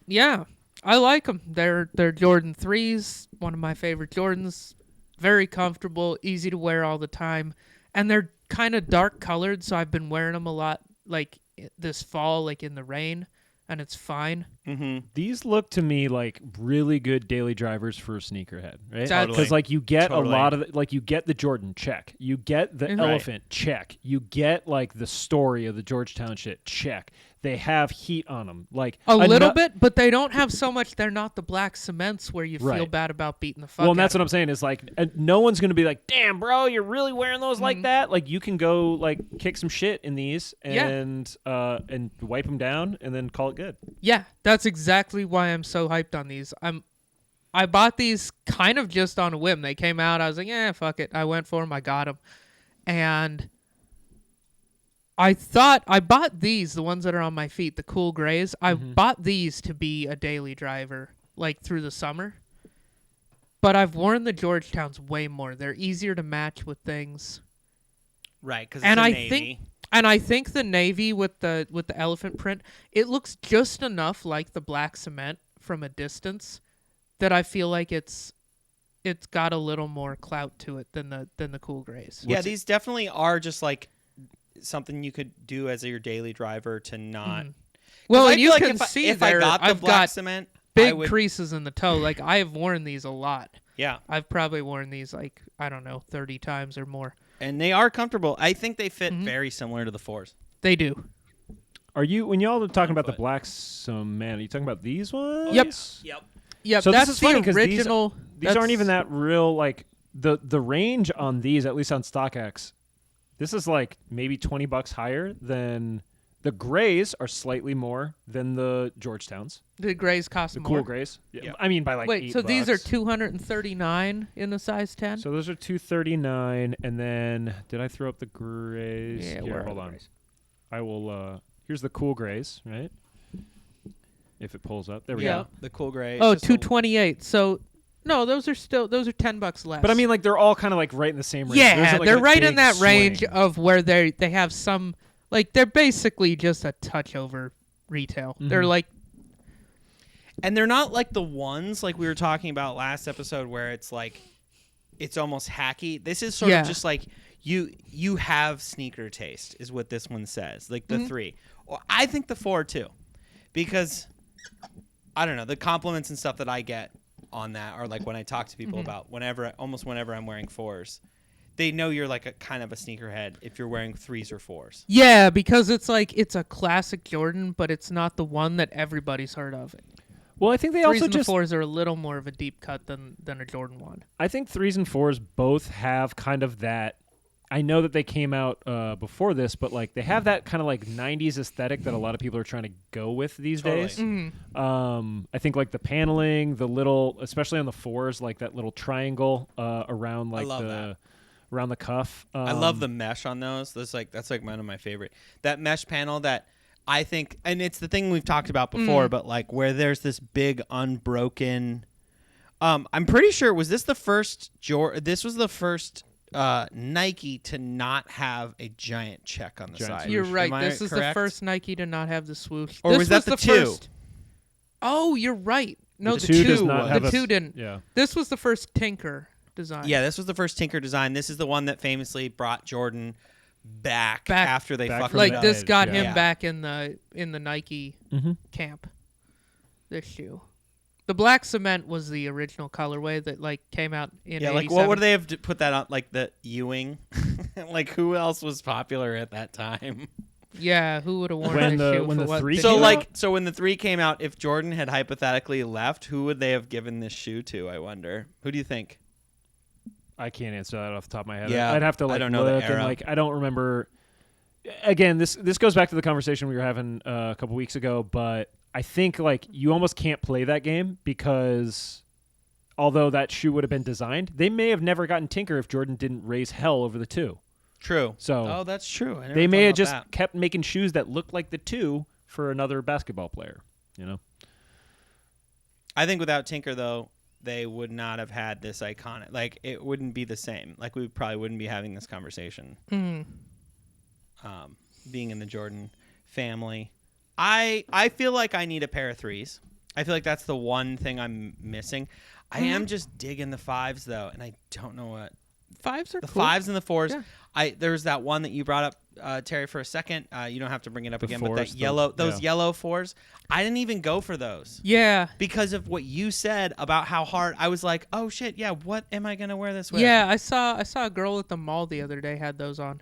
Yeah, I like them. They're Jordan 3s, one of my favorite Jordans. Very comfortable, easy to wear all the time, and they're kind of dark colored, so I've been wearing them a lot, like this fall, like in the rain, and it's fine. Mm-hmm. These look to me like really good daily drivers for a sneakerhead, right? Totally. Because like you get Totally. a lot of you get the Jordan check, you get the elephant check, you get like the story of the Georgetown shit check. They have heat on them, like a little bit, but they don't have so much. They're not the black cements where you feel bad about beating the fuck. Well, and that's what I'm saying is like no one's gonna be like, damn, bro, you're really wearing those like that. Like you can go like kick some shit in these and wipe them down and then call it good. Yeah, that's exactly why I'm so hyped on these. I bought these kind of just on a whim. They came out. I was like, fuck it. I went for them. I got them. And I thought I bought these, the ones that are on my feet, the cool grays. I bought these to be a daily driver, like through the summer. But I've worn the Georgetowns way more. They're easier to match with things. Right, because And it's I navy. I think the navy with the elephant print, it looks just enough like the black cement from a distance that I feel like it's got a little more clout to it than the cool grays. Yeah, these definitely are just like something you could do as your daily driver to not. Well, I and feel you like can if see if I there, got the I've black got cement, I big would, creases in the toe. Like I have worn these a lot. Yeah, I've probably worn these like, I don't know, 30 times or more. and they are comfortable. I think they fit very similar to the 4s. They do. Are you when y'all are talking about the black cement? Are you talking about these ones? Yep. Yep. Yeah, So that's this is funny the 'cause original. These aren't even that real. Like the range on these, at least on StockX, this is like maybe $20 higher than the grays. Are slightly more than the Georgetowns. The grays cost The more. cool grays. Yeah. Yeah. I mean by like Wait, $8. so these are $239 in the size 10? So those are $239, and then did I throw up the grays? Yeah, Here, where are hold the on. grays? I will. Here's the cool grays, right? If it pulls up, there we Yeah. go. The cool gray. Oh, It's just a- 228. So no, those are $10 less. But I mean, like they're all kind of like right in the same range. There yeah, isn't, like, they're a right in big that range swing. of where they have some, like they're basically just a touch over retail. They're like, And they're not like the ones like we were talking about last episode where it's like it's almost hacky. This is sort of just like you have sneaker taste is what this one says. Like the 3. Or I think the 4 too. Because I don't know, the compliments and stuff that I get on that are like when I talk to people about almost whenever I'm wearing 4s. They know you're like a kind of a sneakerhead if you're wearing 3s or 4s. yeah, because it's like it's a classic Jordan, but it's not the one that everybody's heard of. Well, I think they 3s also and the just. 4s are a little more of a deep cut than a Jordan 1. I think 3s and 4s both have kind of that. I know that they came out before this, but like they have that kind of like '90s aesthetic that a lot of people are trying to go with these days. I think like the paneling, the little, especially on the 4s, like that little triangle around like love that. around the cuff. I love the mesh on those. That's like one of my favorite. That mesh panel that I think, and it's the thing we've talked about before, but like where there's this big unbroken I'm pretty sure was this the first this was the first Nike to not have a giant check on the Giant side. You're right. Am This I is correct? the first Nike to not have the swoosh. Or this was that the two? First... Oh, you're right. No, The the two two. does not have the a- two didn't. Yeah. This was the first Tinker design. Yeah, this was the first Tinker design. This is the one that famously brought Jordan back after they back fucked from him Like up. this got him Yeah. back in the Nike Mm-hmm. camp. This shoe. The black cement was the original colorway that like came out in Yeah, like 87. what would they have put that on? Like the Ewing? Like who else was popular at that time? Yeah, who would have worn When this the- shoe when for the what? three So came like out? so when the 3 came out, if Jordan had hypothetically left, who would they have given this shoe to? I wonder. Who do you think? I can't answer that off the top of my head. Yeah, I'd have to like I don't know the look era. and like I don't remember. Again, this goes back to the conversation we were having a couple weeks ago, but I think like you almost can't play that game because although that shoe would have been designed, they may have never gotten Tinker if Jordan didn't raise hell over the 2. True. So Oh, that's true. I never they may thought have about just that. kept making shoes that looked like the 2 for another basketball player. You know. I think without Tinker though, they would not have had this iconic. Like it wouldn't be the same. Like we probably wouldn't be having this conversation. Mhm. Being in the Jordan family, I feel like I need a pair of 3s. I feel like that's the one thing I'm missing. I am just digging the 5s though, and I don't know what Fives are the cool. 5s and the 4s. Yeah. There's that one that you brought up, Terry, for a second. You don't have to bring it up The again, but 4s, that yellow, those yeah. yellow 4s, I didn't even go for those. Yeah. Because of what you said about how hard, I was like, oh shit, yeah, what am I gonna wear this with? Yeah, I saw a girl at the mall the other day had those on.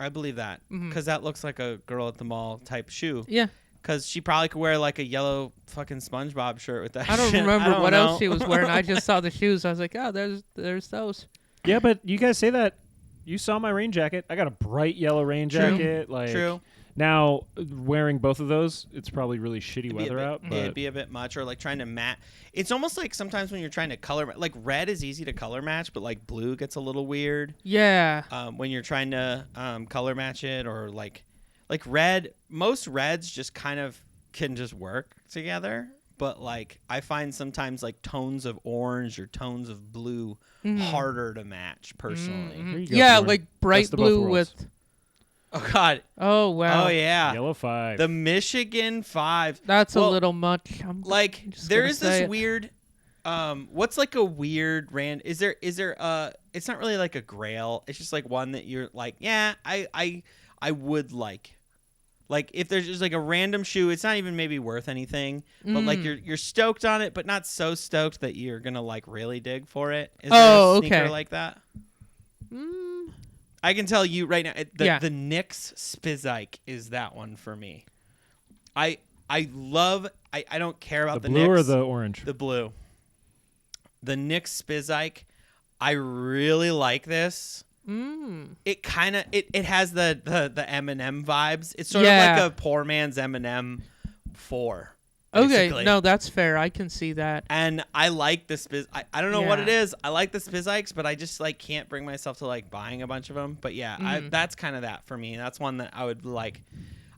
I believe that Mhm. because that looks like a girl at the mall type shoe. Yeah. Because she probably could wear like a yellow fucking SpongeBob shirt with that. I don't shit. remember I don't what know. else she was wearing. I just saw the shoes. I was like, oh, there's those. Yeah, but you guys say that. You saw my rain jacket. I got a bright yellow rain True. jacket. Like True. now, wearing both of those, it's probably really shitty It'd be a weather bit- out. But It'd be a bit much, or like trying to match. It's almost like sometimes when you're trying to color, like red is easy to color match, but like blue gets a little weird Yeah. when you're trying to color match it, or like red. Most reds just kind of can just work together, but like I find sometimes like tones of orange or tones of blue harder to match personally. There you go, Yeah, Bjorn. like bright Best of both blue worlds. with. Oh God. Oh wow. Oh yeah. Yellow 5. The Michigan 5. That's Well, a little much. I'm Like just there gonna is say this it. weird what's like a weird is there it's not really like a grail. It's just like one that you're like, yeah, I would like if there's just like a random shoe, it's not even maybe worth anything, but like you're stoked on it, but not so stoked that you're going to like really dig for it. Is there a sneaker okay. like that? Mm, I can tell you right now, Yeah. the Knicks Spizike is that one for me. I love. I don't care about the the blue Knicks. or the orange? The blue. The Knicks Spizike. I really like this. It kind of it has the Eminem vibes. It's sort of Yeah. like a poor man's Eminem 4. okay. basically. No, that's fair. I can see that. And I like the Spiz. I don't know what it Yeah. is. I like the Spizikes, but I just like can't bring myself to like buying a bunch of them. But yeah, that's kind of that for me. That's one that I would like.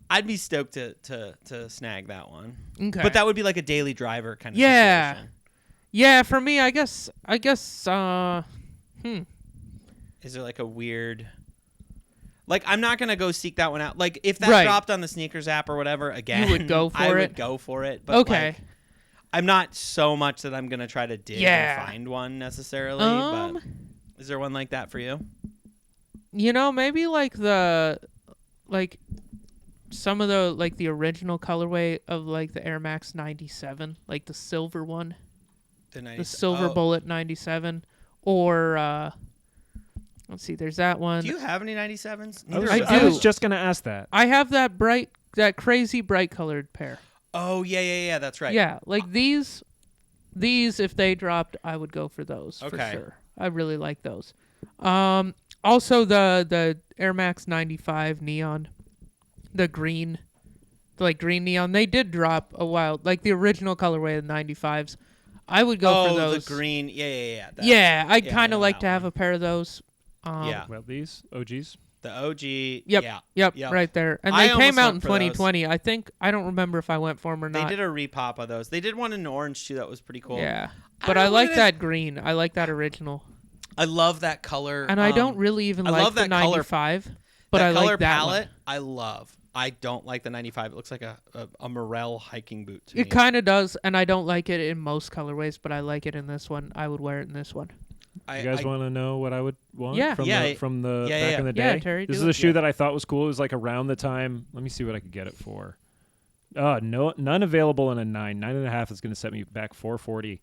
I'd be stoked to snag that one. Okay. But that would be like a daily driver kind of Yeah. situation. Yeah, for me, I guess. Is there like a weird? Like I'm not gonna go seek that one out. Like if that Right. dropped on the sneakers app or whatever, again, You would go for I it? would go for it. But Okay. like, I'm not so much that I'm gonna try to dig Yeah. and find one necessarily. But is there one like that for you? You know, maybe like some of the original colorway of like the Air Max 97, like the silver one, the silver bullet 97, or let's see, there's that one. Do you have any 97s? I was do. just gonna ask that. I have that crazy bright colored pair. Oh yeah. That's right. Yeah, like these if they dropped, I would go for those for Okay. sure. I really like those. Also the Air Max 95 neon, the green neon. They did drop a while, like the original colorway of the 95s. I would go for those. The green. Yeah. Yeah, I'd I kind know of like that to have one. a pair of those. Yeah. Well, these OGs. The OG. Yep. Yeah. Yep. Right there. And I they came almost out went in for those. 2020. I don't remember if I went for them or They not. did a repop of those. They did one in orange too that was pretty cool. Yeah. But I like that green. I like that original. I love that color. And I don't really even like the 95, but I like that palette. one. I love. I don't like the 95. It looks like a Morel hiking boot to me. It kind of does, and I don't like it in most colorways, but I like it in this one. I would wear it in this one. You guys want to know what I would want? Yeah. From the back in the day? Yeah, Terry, this is a shoe that I thought was cool. It was like around the time. Let me see what I could get it for. None available in a 9. 9.5 is going to set me back $440.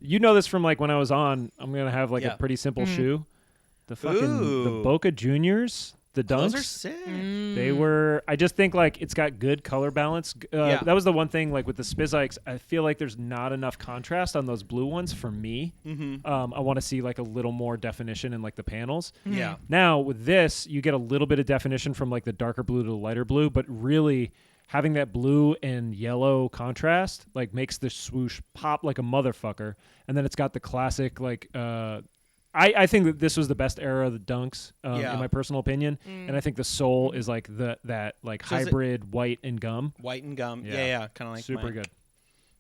You know this from like when I was on. I'm going to have like a pretty simple shoe. The Boca Juniors. The Dunks. Those are sick. They were. I just think like it's got good color balance. That was the one thing like with the Spizikes. I feel like there's not enough contrast on those blue ones for me. I want to see like a little more definition in like the panels. Yeah. Now with this, you get a little bit of definition from like the darker blue to the lighter blue, but really having that blue and yellow contrast like makes the swoosh pop like a motherfucker. And then it's got the classic like. I think that this was the best era of the Dunks, in my personal opinion, and I think the sole is like that hybrid white and gum. White and gum, yeah, kind of like super good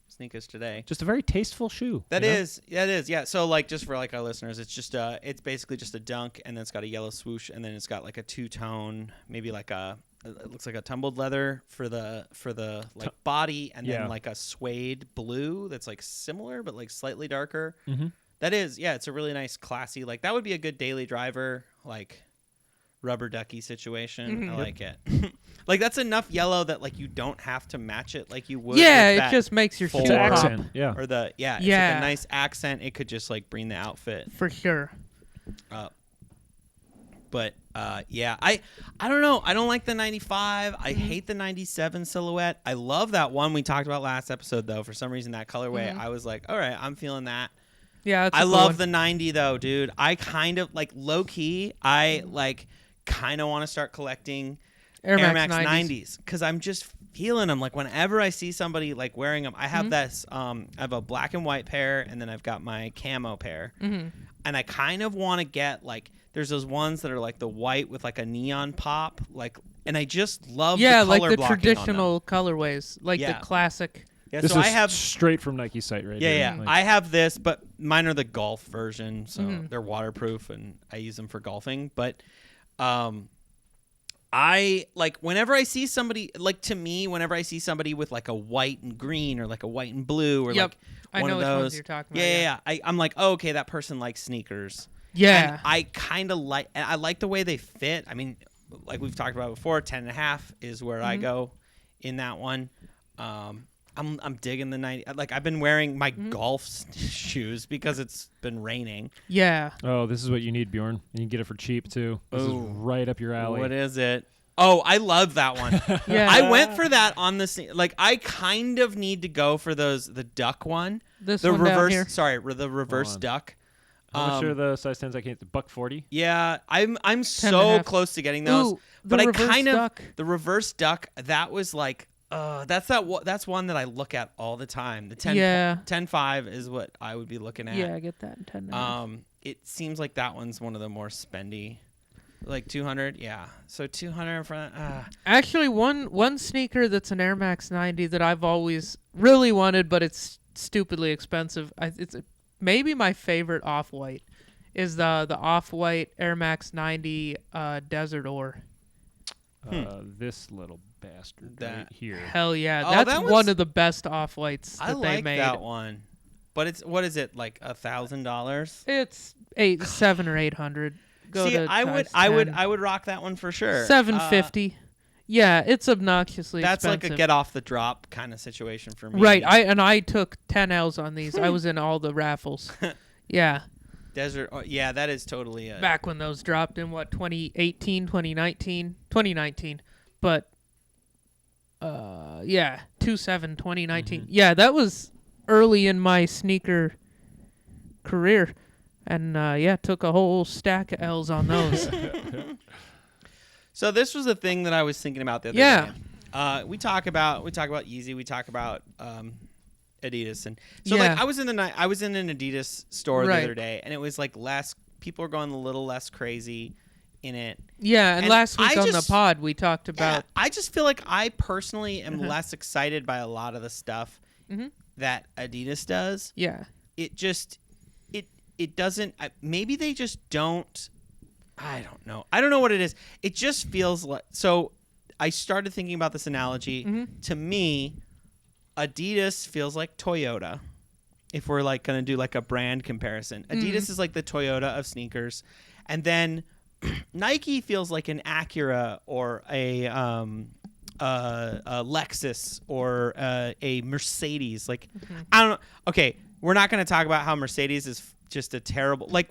sneakers today. Just a very tasteful shoe. That is, yeah. So like, just for like our listeners, it's just it's basically just a Dunk, and then it's got a yellow swoosh, and then it's got like a two-tone, maybe like it looks like a tumbled leather for the like body, and then like a suede blue that's like similar but like slightly darker. That is, it's a really nice, classy, like, that would be a good daily driver, like, rubber ducky situation. I like it. Like, that's enough yellow that, like, you don't have to match it like you would. Yeah, it just makes your shoe pop. Accent, yeah. Or it's like a nice accent. It could just, like, bring the outfit. For sure. But, I don't know. I don't like the 95. I hate the 97 silhouette. I love that one we talked about last episode, though. For some reason, that colorway, I was like, all right, I'm feeling that. Yeah, I love the 90 though, dude. I kind of like low key. I like kind of want to start collecting Air Max 90s because I'm just feeling them. Like whenever I see somebody like wearing them, I have this. I have a black and white pair, and then I've got my camo pair. And I kind of want to get like there's those ones that are like the white with like a neon pop, like, and I just love the color like the blocking traditional colorways, like the classic. Yeah, this so is I have straight from Nike's site right here. Yeah. Like, I have this, but mine are the golf version, so they're waterproof, and I use them for golfing. But I like whenever I see somebody, like to me, whenever I see somebody with like a white and green or like a white and blue or like one of those, which ones you're talking about. I'm like, oh, okay, that person likes sneakers. Yeah, and I kind of like, and I like the way they fit. I mean, like we've talked about before, 10.5 is where I go in that one. I'm digging the 90. Like I've been wearing my golf shoes because it's been raining. Yeah. Oh, this is what you need, Bjorn. You can get it for cheap too. This is right up your alley. What is it? Oh, I love that one. Yeah. I went for that on the like. I kind of need to go for those. The duck one. The one reverse. Down here. Sorry, the reverse duck. How much are the size 10s? I can't. $140. Yeah, I'm so close to getting those. Ooh, but I kind of duck. The reverse duck. That was like. That's one that I look at all the time. The 10.5 is what I would be looking at. Yeah, I get that. 10. It seems like that one's one of the more spendy, like 200. Yeah, so 200 in front. Actually, one sneaker that's an Air Max 90 that I've always really wanted, but it's stupidly expensive. It's maybe my favorite off-white is the off-white Air Max 90 Desert Ore. This little bastard right here. Hell yeah, that's one of the best off-whites that they made. I like that one, but what is it like $1,000? It's $700 or $800. I would rock that one for sure. $750. Yeah, it's obnoxiously that's expensive. Like a get off the drop kind of situation for me. Right. I took 10 L's on these. I was in all the raffles. Yeah. Desert. Oh, that is totally back when those dropped in 2018, 2019. But 2019. Yeah, that was early in my sneaker career. And took a whole stack of L's on those. So this was a thing that I was thinking about the other day. We talk about Yeezy, we talk about Adidas, and so like I was in an Adidas store the other day, and it was like people were going a little less crazy in it. Yeah, and last week on the pod we talked about. I just feel like I personally am less excited by a lot of the stuff that Adidas does. Yeah. It just it doesn't. Maybe they just don't. I don't know. I don't know what it is. It just feels like. So I started thinking about this analogy. To me, Adidas feels like Toyota. If we're like going to do like a brand comparison, Adidas is like the Toyota of sneakers, and then Nike feels like an Acura or a Lexus or a Mercedes. Like I don't know. Okay, we're not going to talk about how Mercedes is just a terrible. Like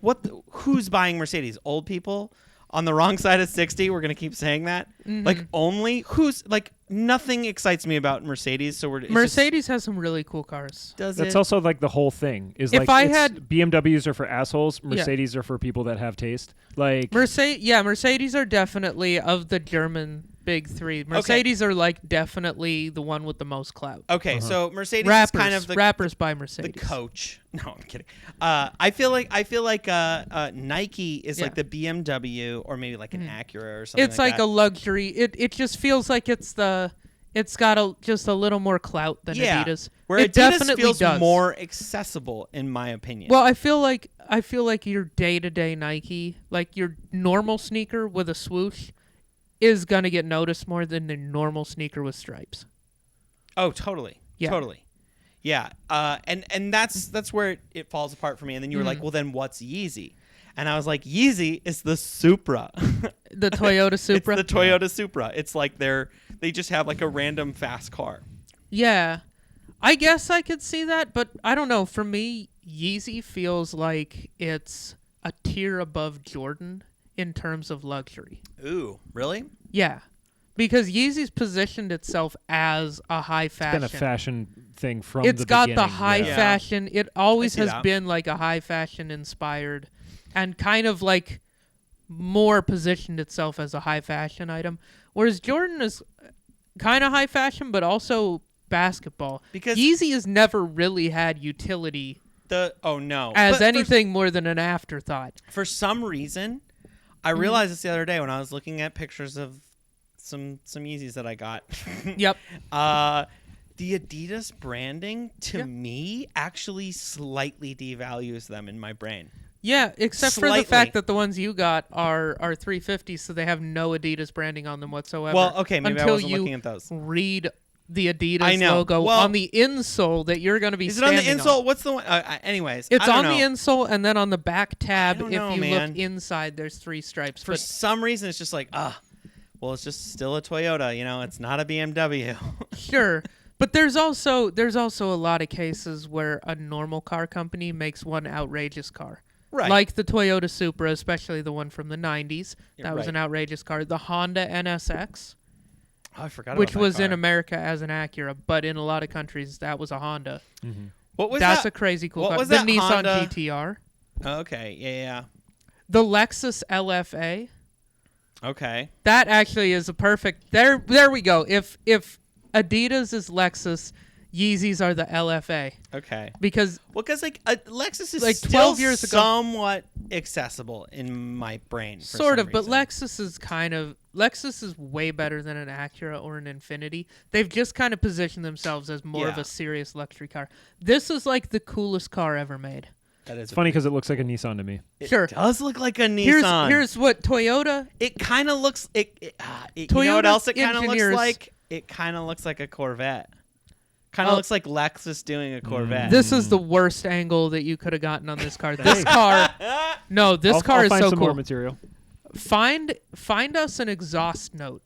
who's buying Mercedes? Old people on the wrong side of 60. We're going to keep saying that. Like only who's like. Nothing excites me about Mercedes, so Mercedes has some really cool cars. That's also like the whole thing. Is if like I had BMWs are for assholes, Mercedes are for people that have taste. Like Mercedes are definitely of the German big three. Mercedes are like definitely the one with the most clout. Okay, so Mercedes rappers, is kind of the rappers buy Mercedes. The coach. No, I'm kidding. I feel like Nike is like the BMW or maybe like an Acura or something. It's like that. a luxury. It just feels like it's got just a little more clout than Adidas. Where it Adidas definitely feels does. more accessible, in my opinion. Well, I feel like your day-to-day Nike, like your normal sneaker with a swoosh, is gonna get noticed more than the normal sneaker with stripes. Oh, totally. Yeah. Totally. Yeah. And that's where it falls apart for me. And then you were like, well, then what's Yeezy? And I was like, Yeezy is the Supra. The Toyota Supra? It's the Toyota Supra. It's like they just have like a random fast car. Yeah. I guess I could see that, but I don't know. For me, Yeezy feels like it's a tier above Jordan in terms of luxury. Ooh, really? Yeah. Because Yeezy's positioned itself as a high fashion. It's been a fashion thing from the beginning. It's got the high fashion. It always has that. been like a high fashion inspired and kind of like more positioned itself as a high fashion item. Whereas Jordan is kind of high fashion, but also basketball. Because Yeezy has never really had utility as anything more than an afterthought. For some reason, I realized this the other day when I was looking at pictures of some Yeezys that I got. Yep. The Adidas branding to me actually slightly devalues them in my brain. Yeah, except Slightly. for the fact that the ones you got are 350s, so they have no Adidas branding on them whatsoever. Well, okay, maybe until I wasn't you looking at those. Read the Adidas logo on the insole that you're going to be standing on. Is it on the insole? What's the one? Anyways, it's I on don't the know. insole, and then on the back tab, look inside, there's 3 stripes. For some reason, it's just like, well, it's just still a Toyota. It's not a BMW. Sure. But there's also a lot of cases where a normal car company makes one outrageous car. Right. Like the Toyota Supra, especially the one from the 90s. That was right. an outrageous car. The Honda NSX, Oh, I forgot which about that was car. in America as an Acura, but in a lot of countries that was a Honda. Mm-hmm. What was That's that? a crazy cool What car. was The that Nissan Honda? GTR. Okay, yeah. The Lexus LFA. Okay. That actually is a perfect. There we go. If Adidas is Lexus, Yeezys are the LFA. Okay. Because Because Lexus is like still 12 years ago- somewhat accessible in my brain. For sort some of, but reason. Lexus is way better than an Acura or an Infiniti. They've just kind of positioned themselves as more of Yeah. a serious luxury car. This is like the coolest car ever made. That is It's funny because it looks like a Nissan to me. It Sure. does look like a Nissan. Here's what Toyota. It kind of looks. You know what Toyota's else it kind of looks engineers- like? It kind of looks like a Corvette. Kind of looks like Lexus doing a Corvette. This is the worst angle that you could have gotten on this car. This car. No, this car I'll is find so some cool. more material. Find us an exhaust note.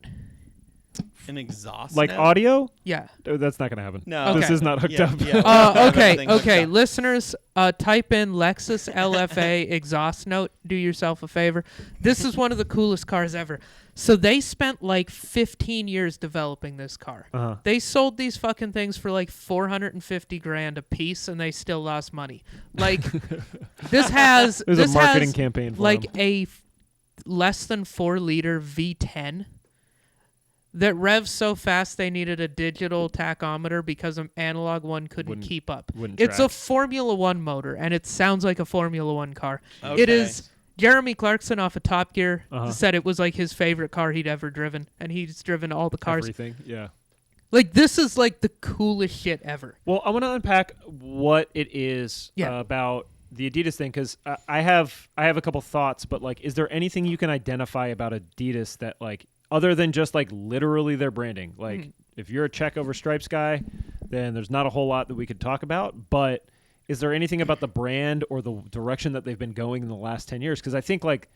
An exhaust. Like note? audio? Yeah. Oh, that's not going to happen. No. This Okay. is not hooked Yeah, up. yeah. Okay, Everything's hooked okay. up. Listeners, type in Lexus LFA exhaust note. Do yourself a favor. This is one of the coolest cars ever. So they spent like 15 years developing this car. Uh-huh. They sold these fucking things for like $450,000 a piece, and they still lost money. Like this has There's this a marketing has campaign for like them. a less than 4-liter V10 that revs so fast they needed a digital tachometer because an analog one couldn't Wouldn't- keep up. wouldn't It's a track. Formula One motor, and it sounds like a Formula One car. Okay. It is. Jeremy Clarkson off of Top Gear Uh-huh. said it was like his favorite car he'd ever driven, and he's driven all the cars. Everything. Yeah. Like, this is like the coolest shit ever. Well, I want to unpack what it is about the Adidas thing, because I have a couple thoughts, but like, is there anything you can identify about Adidas that like, other than just like literally their branding? Like, if you're a check over stripes guy, then there's not a whole lot that we could talk about. But is there anything about the brand or the direction that they've been going in the last 10 years? Because I think like,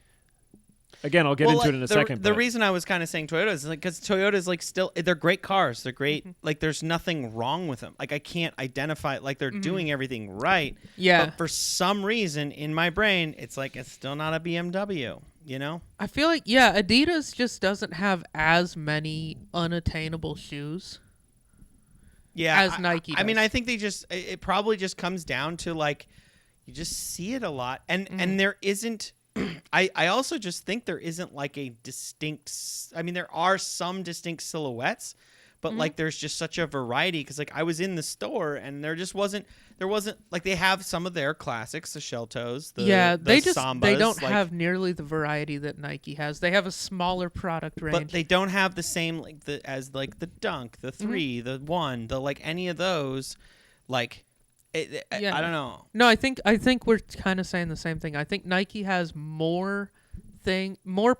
again, I'll get into it in a second. The reason I was kind of saying Toyota is like because Toyota's like still they're great cars. They're great. Like there's nothing wrong with them. Like I can't identify like they're doing everything right. Yeah. But for some reason in my brain, it's like it's still not a BMW. You know. I feel like Adidas just doesn't have as many unattainable shoes. Yeah. As Nike does. I mean, I think it probably just comes down to like you just see it a lot, and there isn't. I also just think there isn't like a distinct. I mean, there are some distinct silhouettes, but like there's just such a variety. Because like I was in the store and there wasn't like they have some of their classics, the shell toes. The Sambas, they don't have nearly the variety that Nike has. They have a smaller product range, but they don't have the same like as the Dunk, the 3, the 1, the like any of those, like. I don't know. No, I think we're kind of saying the same thing. I think Nike has more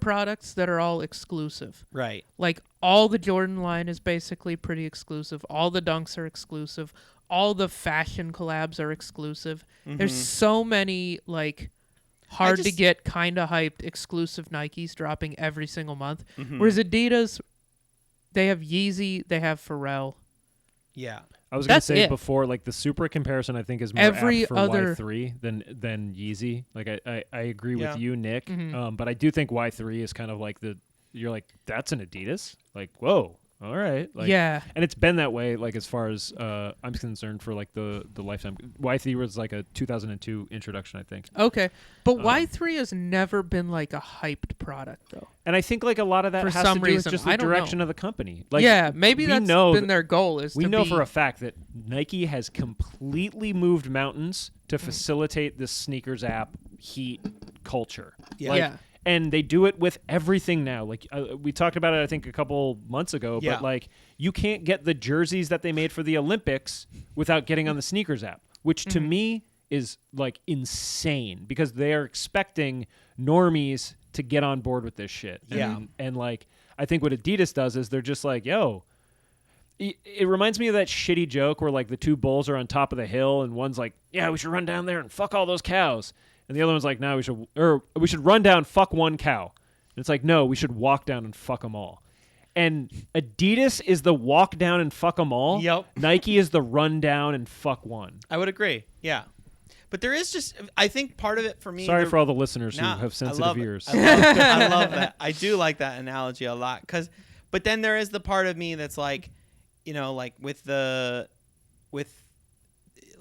products that are all exclusive. Right. Like all the Jordan line is basically pretty exclusive. All the Dunks are exclusive. All the fashion collabs are exclusive. There's so many like hard to get, kind of hyped exclusive Nikes dropping every single month. Whereas Adidas, they have Yeezy, they have Pharrell. Yeah. I was going to say before, like the Supra comparison, I think is more apt for Y3 than Yeezy. Like I agree with you, Nick. But I do think Y3 is kind of like you're like, that's an Adidas? Like, whoa. All right. Like, yeah. And it's been that way, like, as far as I'm concerned for, like, the lifetime. Y3 was, like, a 2002 introduction, I think. Okay. But Y3 has never been, like, a hyped product, though. And I think, like, a lot of that for has some to do reason, with just the direction of the company. Like, yeah, maybe that's been their goal. We know for a fact that Nike has completely moved mountains to facilitate this sneakers app heat culture. Yeah. And they do it with everything now. Like we talked about it, I think, a couple months ago. Yeah. But like, you can't get the jerseys that they made for the Olympics without getting on the sneakers app, which to me is like insane because they are expecting normies to get on board with this shit. Yeah. And like, I think what Adidas does is they're just like, yo. It reminds me of that shitty joke where like the two bulls are on top of the hill and one's like, yeah, we should run down there and fuck all those cows. And the other one's like, no, we should run down, fuck one cow. And it's like, no, we should walk down and fuck them all. And Adidas is the walk down and fuck them all. Yep. Nike is the run down and fuck one. I would agree. Yeah. But there is just, I think part of it for me. Sorry for all the listeners who have sensitive ears. I love that. I do like that analogy a lot. But then there is the part of me that's like, you know, like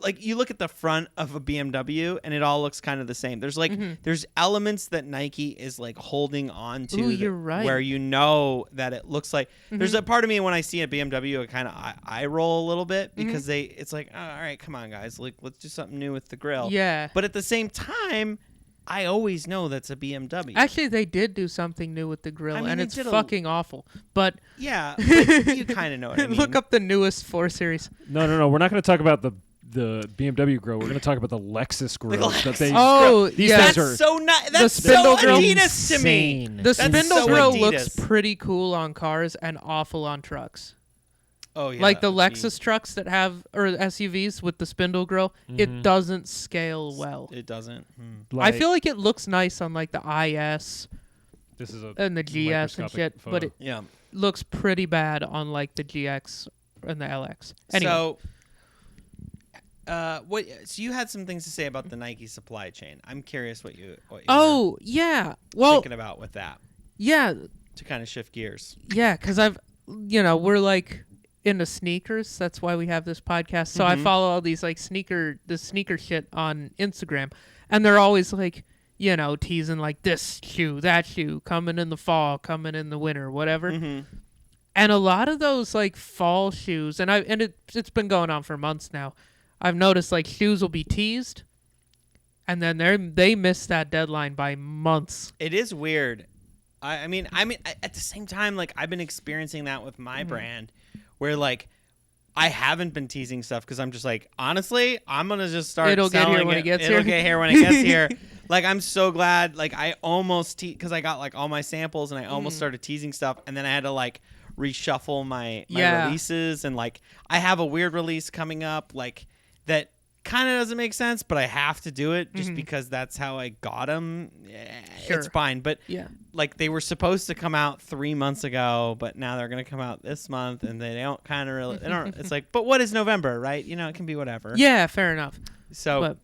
like you look at the front of a BMW and it all looks kind of the same. There's like there's elements that Nike is like holding on to. Ooh, you're right. Where you know that it looks like there's a part of me when I see a BMW, I kind of eye roll a little bit because it's like, oh, all right, come on guys, like let's do something new with the grill. Yeah. But at the same time, I always know that's a BMW. Actually, they did do something new with the grill, and it's fucking awful. But yeah, but you kind of know what I mean. Look up the newest 4 Series. No. We're not going to talk about the BMW grill. We're going to talk about the Lexus grill. These yeah. That's so nice. That's the spindle so grill, Adidas to me. The spindle so grill Adidas. looks pretty cool on cars and awful on trucks. Oh yeah, like the Lexus trucks that have, or SUVs with the spindle grill, it doesn't scale well. It doesn't. I feel like it looks nice on like the IS and the GS and shit, photo. but it looks pretty bad on like the GX and the LX. Anyway. So, So you had some things to say about the Nike supply chain. I'm curious what you well, thinking about with that. Yeah. To kind of shift gears. Yeah, because we're like into sneakers. That's why we have this podcast. So I follow all these like sneaker shit on Instagram, and they're always like, teasing like this shoe, that shoe, coming in the fall, coming in the winter, whatever. And a lot of those like fall shoes, and it's been going on for months now. I've noticed like shoes will be teased, and then they miss that deadline by months. It is weird. I mean, at the same time, like I've been experiencing that with my brand, where like I haven't been teasing stuff because I'm just like, honestly, I'm gonna just start. It'll get here selling when it. it gets It'll here. get here when it gets here. Like I'm so glad. Like I almost because I got like all my samples and I almost started teasing stuff, and then I had to like reshuffle my releases, and like I have a weird release coming up like that kind of doesn't make sense, but I have to do it just because that's how I got them. Sure. It's fine, but Yeah. like they were supposed to come out 3 months ago, but now they're gonna come out this month, and they don't kind of really. They don't. It's like, but what is November, right? You know, it can be whatever. Yeah, fair enough. So,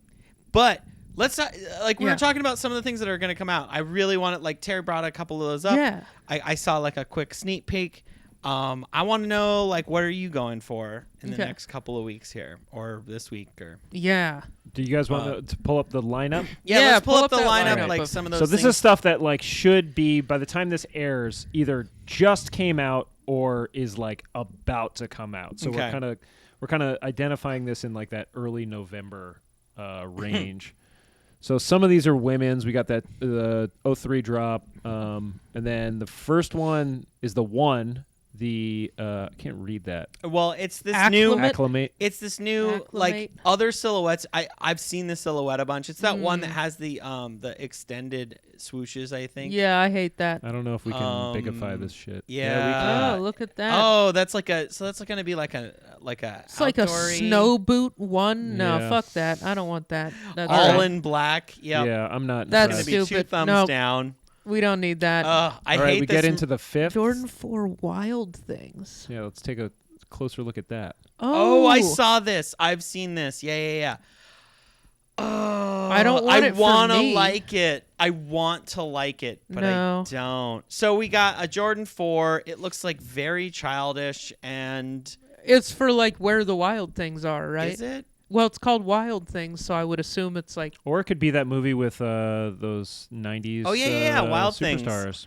but let's not, like we were talking about some of the things that are gonna come out. I really want it. Like Terry brought a couple of those up. Yeah. I saw like a quick sneak peek. I want to know like what are you going for in the next couple of weeks here or this week or Yeah. Do you guys want to pull up the lineup? let's pull up the that lineup lineup like of- some of those So this things. is stuff that like should be by the time this airs either just came out or is like about to come out. So Okay. we're kind of identifying this in like that early November range. So some of these are women's. We got that 03 drop, and then the first one is the one. I can't read that. Well, it's this Acclimate? new. Acclimate. It's this new like Acclimate. other silhouettes. I've seen the silhouette a bunch. It's that one that has the extended swooshes. I think. Yeah, I hate that. I don't know if we can bigify this shit. yeah. we can. Oh, look at that. Oh, that's like a. So that's gonna be like a. It's like a outdoory- snow boot one. No, Yeah. fuck that. I don't want that. That's all right. in black. Yep. Yeah, I'm not. That's Gonna impressed. be two stupid. thumbs Nope. down. We don't need that. I All right, hate we this. get into the fifth. Jordan 4 Wild Things. Yeah, let's take a closer look at that. Oh, I saw this. I've seen this. Yeah. Oh, I don't want it for wanna me. like it. I want to like it, but No. I don't. So we got a Jordan 4. It looks like very childish, and It's for like where the wild things are, right? is it? Well, it's called Wild Things, so I would assume it's like Or it could be that movie with those 90s Oh, yeah, Wild Things. superstars.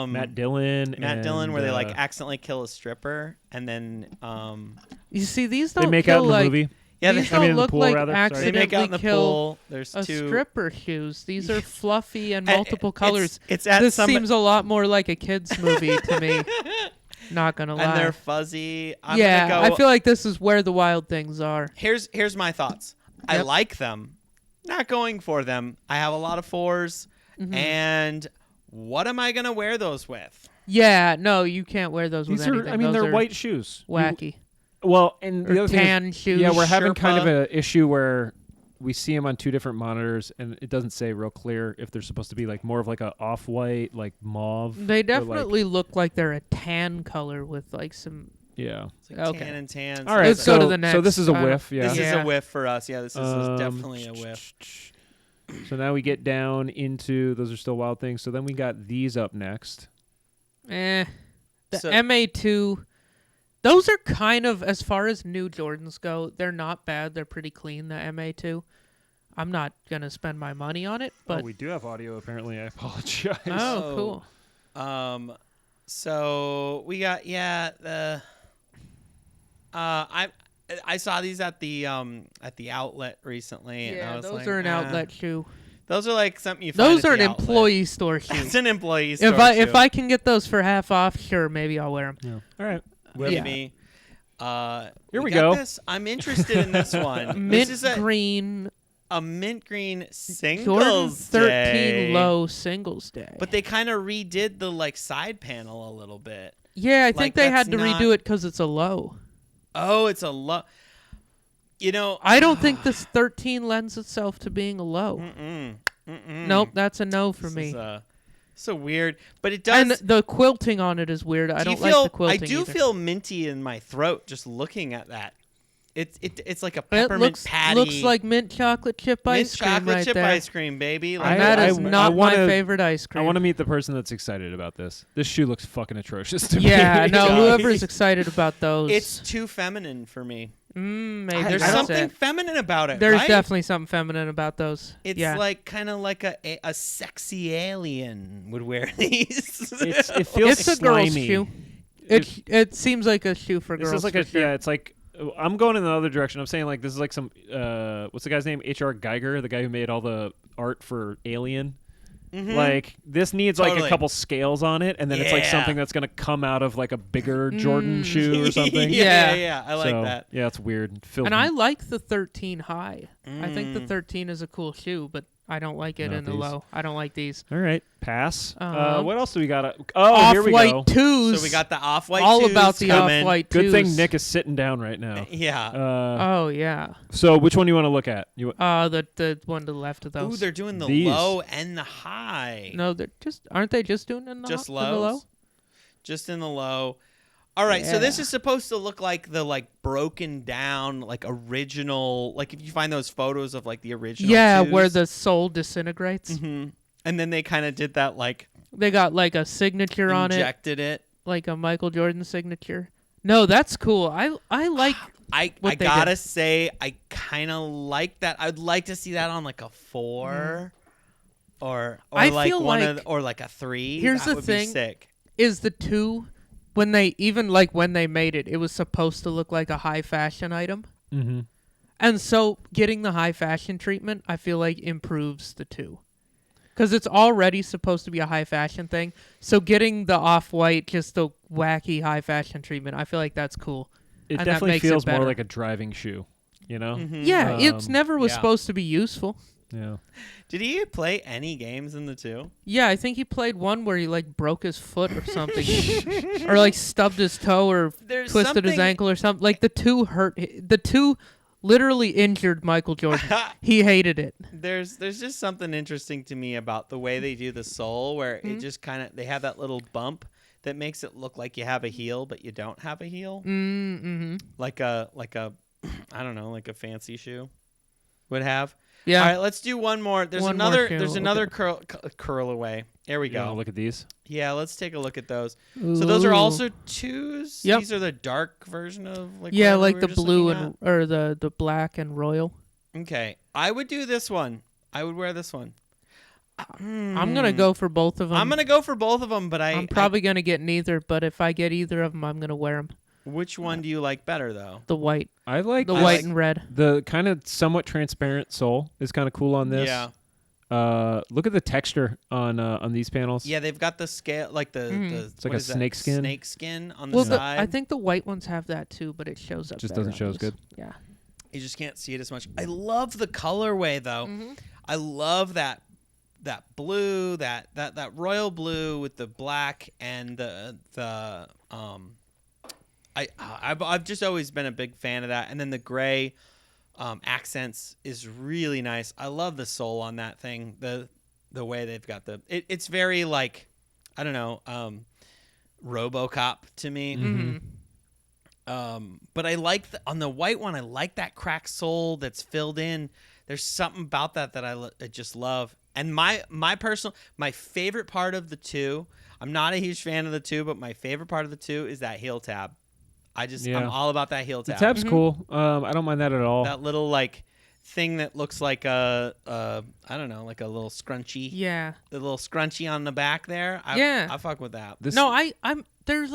Matt Dillon. Dillon, and, where they like accidentally kill a stripper, and then you see these they don't make kill out in the like movie. yeah, these they, I mean, don't in the look pool, like rather. Sorry. they accidentally make out in the kill pool. There's a two stripper shoes. These are fluffy and And multiple colors. It's at This some, seems a lot more like a kids movie to me. Not gonna lie. and they're fuzzy. I'm yeah, gonna go, I feel like this is where the wild things are. Here's my thoughts. I Yep. like them. Not going for them. I have a lot of 4s, and what am I gonna wear those with? Yeah, no, you can't wear those with These are, anything. I mean, Those they're are white shoes. wacky. Well, and the Or other thing is, tan shoes. yeah, we're having kind of Sherpa. an issue where we see them on two different monitors, and it doesn't say real clear if they're supposed to be like more of like a off-white, like mauve. They or, like- definitely look like they're a tan color with like some. yeah. It's like Okay. tan and tan. All right. Let's so, go to the So this next. is a I don't- whiff. Yeah. This is Yeah. a whiff for us. Yeah, this is definitely a whiff. So now we get down into those are still wild things. So then we got these up next. The So- MA2, those are kind of, as far as new Jordans go, they're not bad. They're pretty clean, the MA2. I'm not going to spend my money on it, but. we do have audio. Apparently, I apologize. Oh, cool. So we got the. I saw these at the outlet recently, and I Yeah, was those like, are an outlet shoe. Those are like something you find Those at are the an outlet. employee store shoe. It's an employee store. If I can get those for half off, sure, maybe I'll wear them. Yeah. All right. with Yeah. me. Here we got go. This. I'm interested in this one. Mint This is green a mint green Jordan singles 13 day. low singles day. But they kind of redid the like side panel a little bit. yeah, I like, think they had that's to not- redo it because it's a low. Oh, it's a low. You know, I don't think this 13 lends itself to being a low. Nope, that's a no for this me. is so weird, but it does. And the quilting on it is weird. I do you don't feel, like the quilting I do either. feel minty in my throat just looking at that. It's like a It peppermint patty. looks like mint chocolate chip mint ice cream chocolate right chip there. ice cream, baby. Like And that is I not my wanna- favorite ice I cream. want to meet the person that's excited about this. This shoe looks fucking atrocious to yeah, me. no, does. whoever's excited about those. It's too feminine for me. Maybe There's that's something it. feminine about it. There's right? definitely something feminine about those. It's yeah. like kind of like a sexy alien would wear these. It feels It's a slimy. girl's shoe. It seems like a shoe for This girls. is like for a sure. yeah. It's like I'm going in the other direction. I'm saying like this is like some what's the guy's name? H.R. Geiger, the guy who made all the art for Alien. Like this needs like a Totally. couple scales on it, and then it's like Yeah. something that's gonna come out of like a bigger Jordan shoe or something. yeah. I like So, that. Yeah, it's weird. It feels And I like the 13 high. I think the Mm. 13 is a cool shoe, but I don't like it Not in the these. low. I don't like these. All right, pass. Uh-huh. What else do we got? Oh, here we go. Off-white twos. So we got the off-white all twos about the coming. off-white Good twos. thing Nick is sitting down right now. Yeah. Oh yeah. So which one do you want to look at? The one to the left of those. Ooh, they're doing the These. low and the high. No, they're aren't they just doing it in the Just in the low? lows? Just in the low. All right, so this Yeah. is supposed to look like the broken down original, like if you find those photos of the original. Yeah, twos. where the sole disintegrates. Mhm. And then they kind of did that They got like a signature on it, injected it. like a Michael Jordan signature. No, that's cool. I like I what they gotta did. say, I kind of like that. I'd like to see that on a 4, or I like feel one like- of or like a 3. Here's that the would thing. Be sick. is the 2 when they made it, it was supposed to look like a high fashion item. Mm-hmm. And so getting the high fashion treatment, I feel like improves the 2. Because it's already supposed to be a high fashion thing. So getting the off-white, just the wacky high fashion treatment, I feel like that's cool. It And that definitely makes it feels more better. like a driving shoe. You know? Mhm. Yeah, it's never was yeah. supposed to be useful. Yeah. Did he play any games in the 2? Yeah, I think he played one where he broke his foot or something. Or stubbed his toe or There's twisted his something- ankle or something. The 2 hurt. The 2 literally injured Michael Jordan. He hated it. There's just something interesting to me about the way they do the sole, where it just kind of they have that little bump that makes it look like you have a heel, but you don't have a heel, Mm-hmm. like a I don't know, like a fancy shoe would have. Yeah. All right, let's do one more. There's One more another. shoe, There's okay. another curl away. There we You wanna go. look at these. Yeah, let's take a look at those. So those are Ooh. also 2s. Yep. These are the dark version of Yeah, whatever like we the were just blue looking and or the black and royal. at. Okay, I would do this one. I would wear this one. I'm gonna go for both of them. I'm gonna go for both of them, but I'm probably gonna get neither, but if I get either of them, I'm gonna wear them. Which one do you like better, though? The white, I like the I white like- and red. the kind of somewhat transparent sole is kind of cool on this. Yeah, Look at the texture on these panels. yeah. They've got the scale, like the It's like what a is that? snake skin. Snake skin on the Well, side. I think the white ones have that too, but it shows up. Just better doesn't on show as these. good. Yeah. you just can't see it as much. I love the colorway, though. I love that blue, that royal blue with the black and the I've just always been a big fan of that, and then the gray accents is really nice. I love the sole on that thing. The way they've got it's very I don't know, RoboCop to me. Mm-hmm. But I like on the white one, I like that cracked sole that's filled in. There's something about that I just love. And my favorite part of the 2, I'm not a huge fan of the 2, but my favorite part of the 2 is that heel tab. Yeah. I'm all about that heel The tab. tab's cool. I don't mind that at all. That little thing that looks like I don't know, like a little scrunchie. Yeah. The little scrunchie on the back there. Yeah. I fuck with that. This- No, I'm there's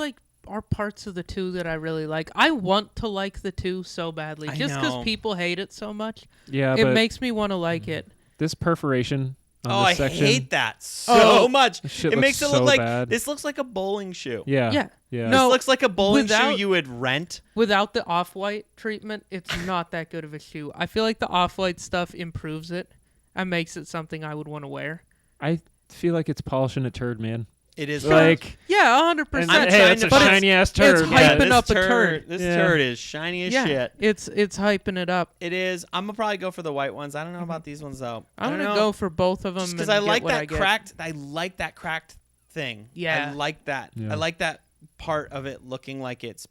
are parts of the 2 that I really like. I want to like the 2 so badly, I just know. because people hate it so much. Yeah, It but makes me want to like it. this perforation on Oh, this I section. hate that so much. This shit It makes it looks look so like bad. this looks like a bowling shoe. Yeah. Yeah. Yeah. No, This looks like a bowling shoe without- you would rent. Without the off-white treatment, it's not that good of a shoe. I feel like the off-white stuff improves it and makes it something I would want to wear. I feel like it's polishing a turd, man. It is Like, Yeah, 100%. and, I'm hey, it's a trying to- shiny ass turd. it's man. hyping up a turd. This Yeah. turd is shiny as yeah, shit. it's hyping it up. It is. I'm gonna probably go for the white ones. I don't know about these ones though. I'm I gonna don't go know. for both of them Just because and I get like what I that get. cracked. I like that cracked thing. Yeah. I like that. Yeah. I like that part of it looking like it's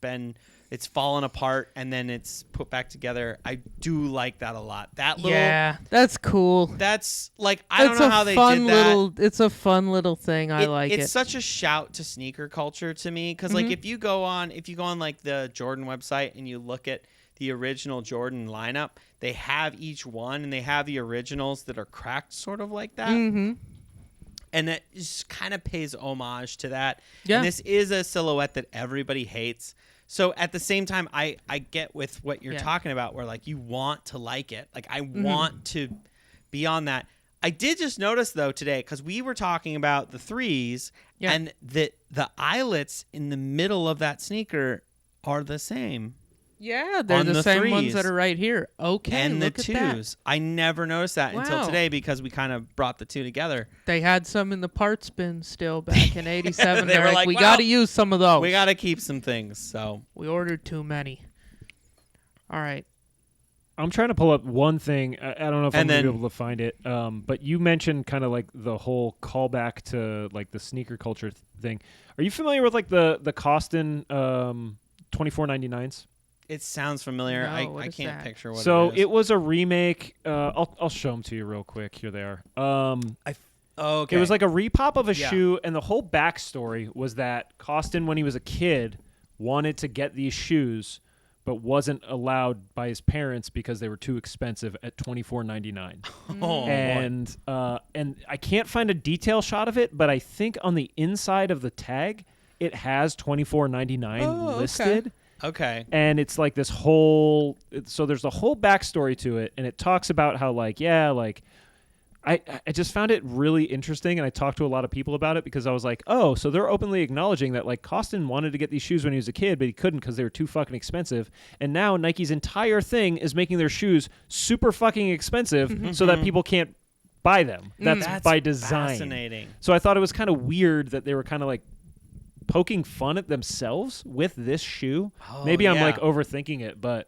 fallen apart and then it's put back together. I do like that a lot. That little. Yeah, that's cool. That's I don't It's know a how they fun did that. little. It's a fun little thing. I like It's it. such a shout to sneaker culture to me because if you go on like the Jordan website and you look at the original Jordan lineup, they have each one and they have the originals that are cracked sort of like that. Mm-hmm. And it just kind of pays homage to that. Yeah. And this is a silhouette that everybody hates. So at the same time, I get with what you're Yeah. talking about where you want to like it. I want to be on that. I did just notice though today, because we were talking about the 3s, and the eyelets in the middle of that sneaker are the same. Yeah, they're the same 3s. ones that are right here. Okay, And look the at 2s. I never noticed that until Wow. today because we kind of brought the two together. They had some in the parts bin still back in '87. They They're were like, we well, got to use some of those. We got to keep some things. So We ordered too many. All right. I'm trying to pull up one thing. I don't know if I'm And going to then- be able to find it. But you mentioned kind of like the whole callback to like the sneaker culture thing. Are you familiar with like the Costin 24.99s? it sounds familiar. No, what I is can't that? picture what So it is. it was a remake. I'll show them to you real quick. Here they are. Okay. It was like a repop of a Yeah. shoe, and the whole backstory was that Costin, when he was a kid, wanted to get these shoes, but wasn't allowed by his parents because they were too expensive at $24.99. Oh, boy. and I can't find a detail shot of it, but I think on the inside of the tag it has $24.99 Oh, okay. listed. Okay. And it's like this whole, so there's a whole backstory to it, and it talks about how like, yeah, like I just found it really interesting, and I talked to a lot of people about it because I was like, oh, so they're openly acknowledging that like Costin wanted to get these shoes when he was a kid, but he couldn't because they were too fucking expensive, and now Nike's entire thing is making their shoes super fucking expensive so that people can't buy them. That's by design. Fascinating. So I thought it was kind of weird that they were kind of like poking fun at themselves with this shoe. Oh, Maybe I'm yeah. like overthinking it, but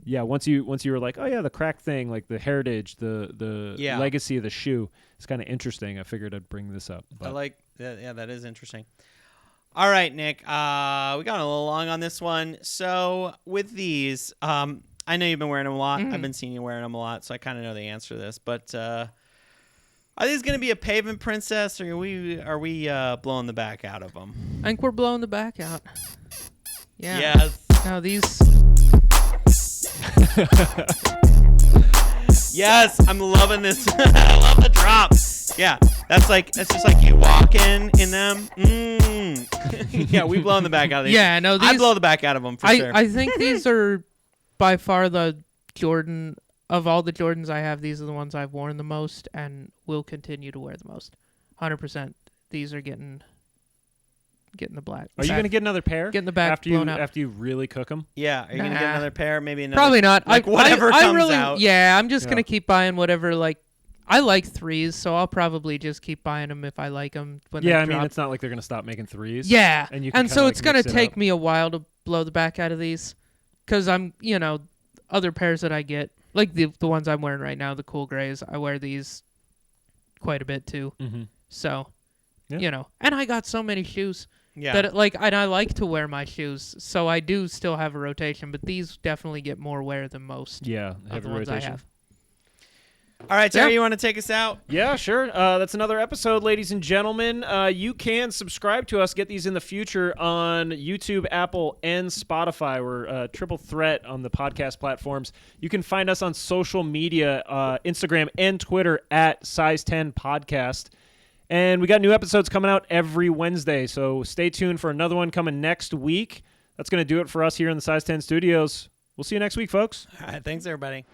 yeah, once you were like, oh yeah, the crack thing, like the heritage, the Yeah. legacy of the shoe, it's kind of interesting. I figured I'd bring this up. I But like that. Yeah, that is interesting. All right, Nick. We got a little long on this one. So with these, I know you've been wearing them a lot. I've been seeing you wearing them a lot, so I kind of know the answer to this. But are these going to be a pavement princess, or are we blowing the back out of them? I think we're blowing the back out. Yeah. Yes. Now these. Yes, I'm loving this. I love the drop. Yeah, that's just like you walking in them. Yeah, we blowing the back out of these. Yeah, no, I these. blow the back out of them for sure. I think these are by far the Jordan of all the Jordans I have. These are the ones I've worn the most and will continue to wear the most. 100%. These are getting the black. are you going to get another pair? Getting the back after blown out. after you really cook them? Yeah, are you gonna get Nah. another pair? Maybe another. Probably not. Like whatever I comes really, out. Yeah, I'm just Yeah. gonna keep buying whatever. Like, I like 3s, so I'll probably just keep buying them if I like them when Yeah, they I mean drop. it's not like they're going to stop making 3s. Yeah, and you can so kinda, it's like, gonna mix it take up. me a while to blow the back out of these, because I'm, other pairs that I get, like the ones I'm wearing right now, the cool grays. I wear these quite a bit too. Mhm. So, Yeah. and I got so many shoes Yeah. that and I like to wear my shoes, so I do still have a rotation. But these definitely get more wear than most Yeah, of heavy the ones rotation. I have. All right, Terry, Yeah. you want to take us out? Yeah, sure. That's another episode, ladies and gentlemen. You can subscribe to us, get these in the future on YouTube, Apple, and Spotify. We're triple threat on the podcast platforms. You can find us on social media, Instagram and Twitter at Size10Podcast. And we got new episodes coming out every Wednesday, so stay tuned for another one coming next week. That's going to do it for us here in the Size 10 studios. We'll see you next week, folks. All right, thanks, everybody.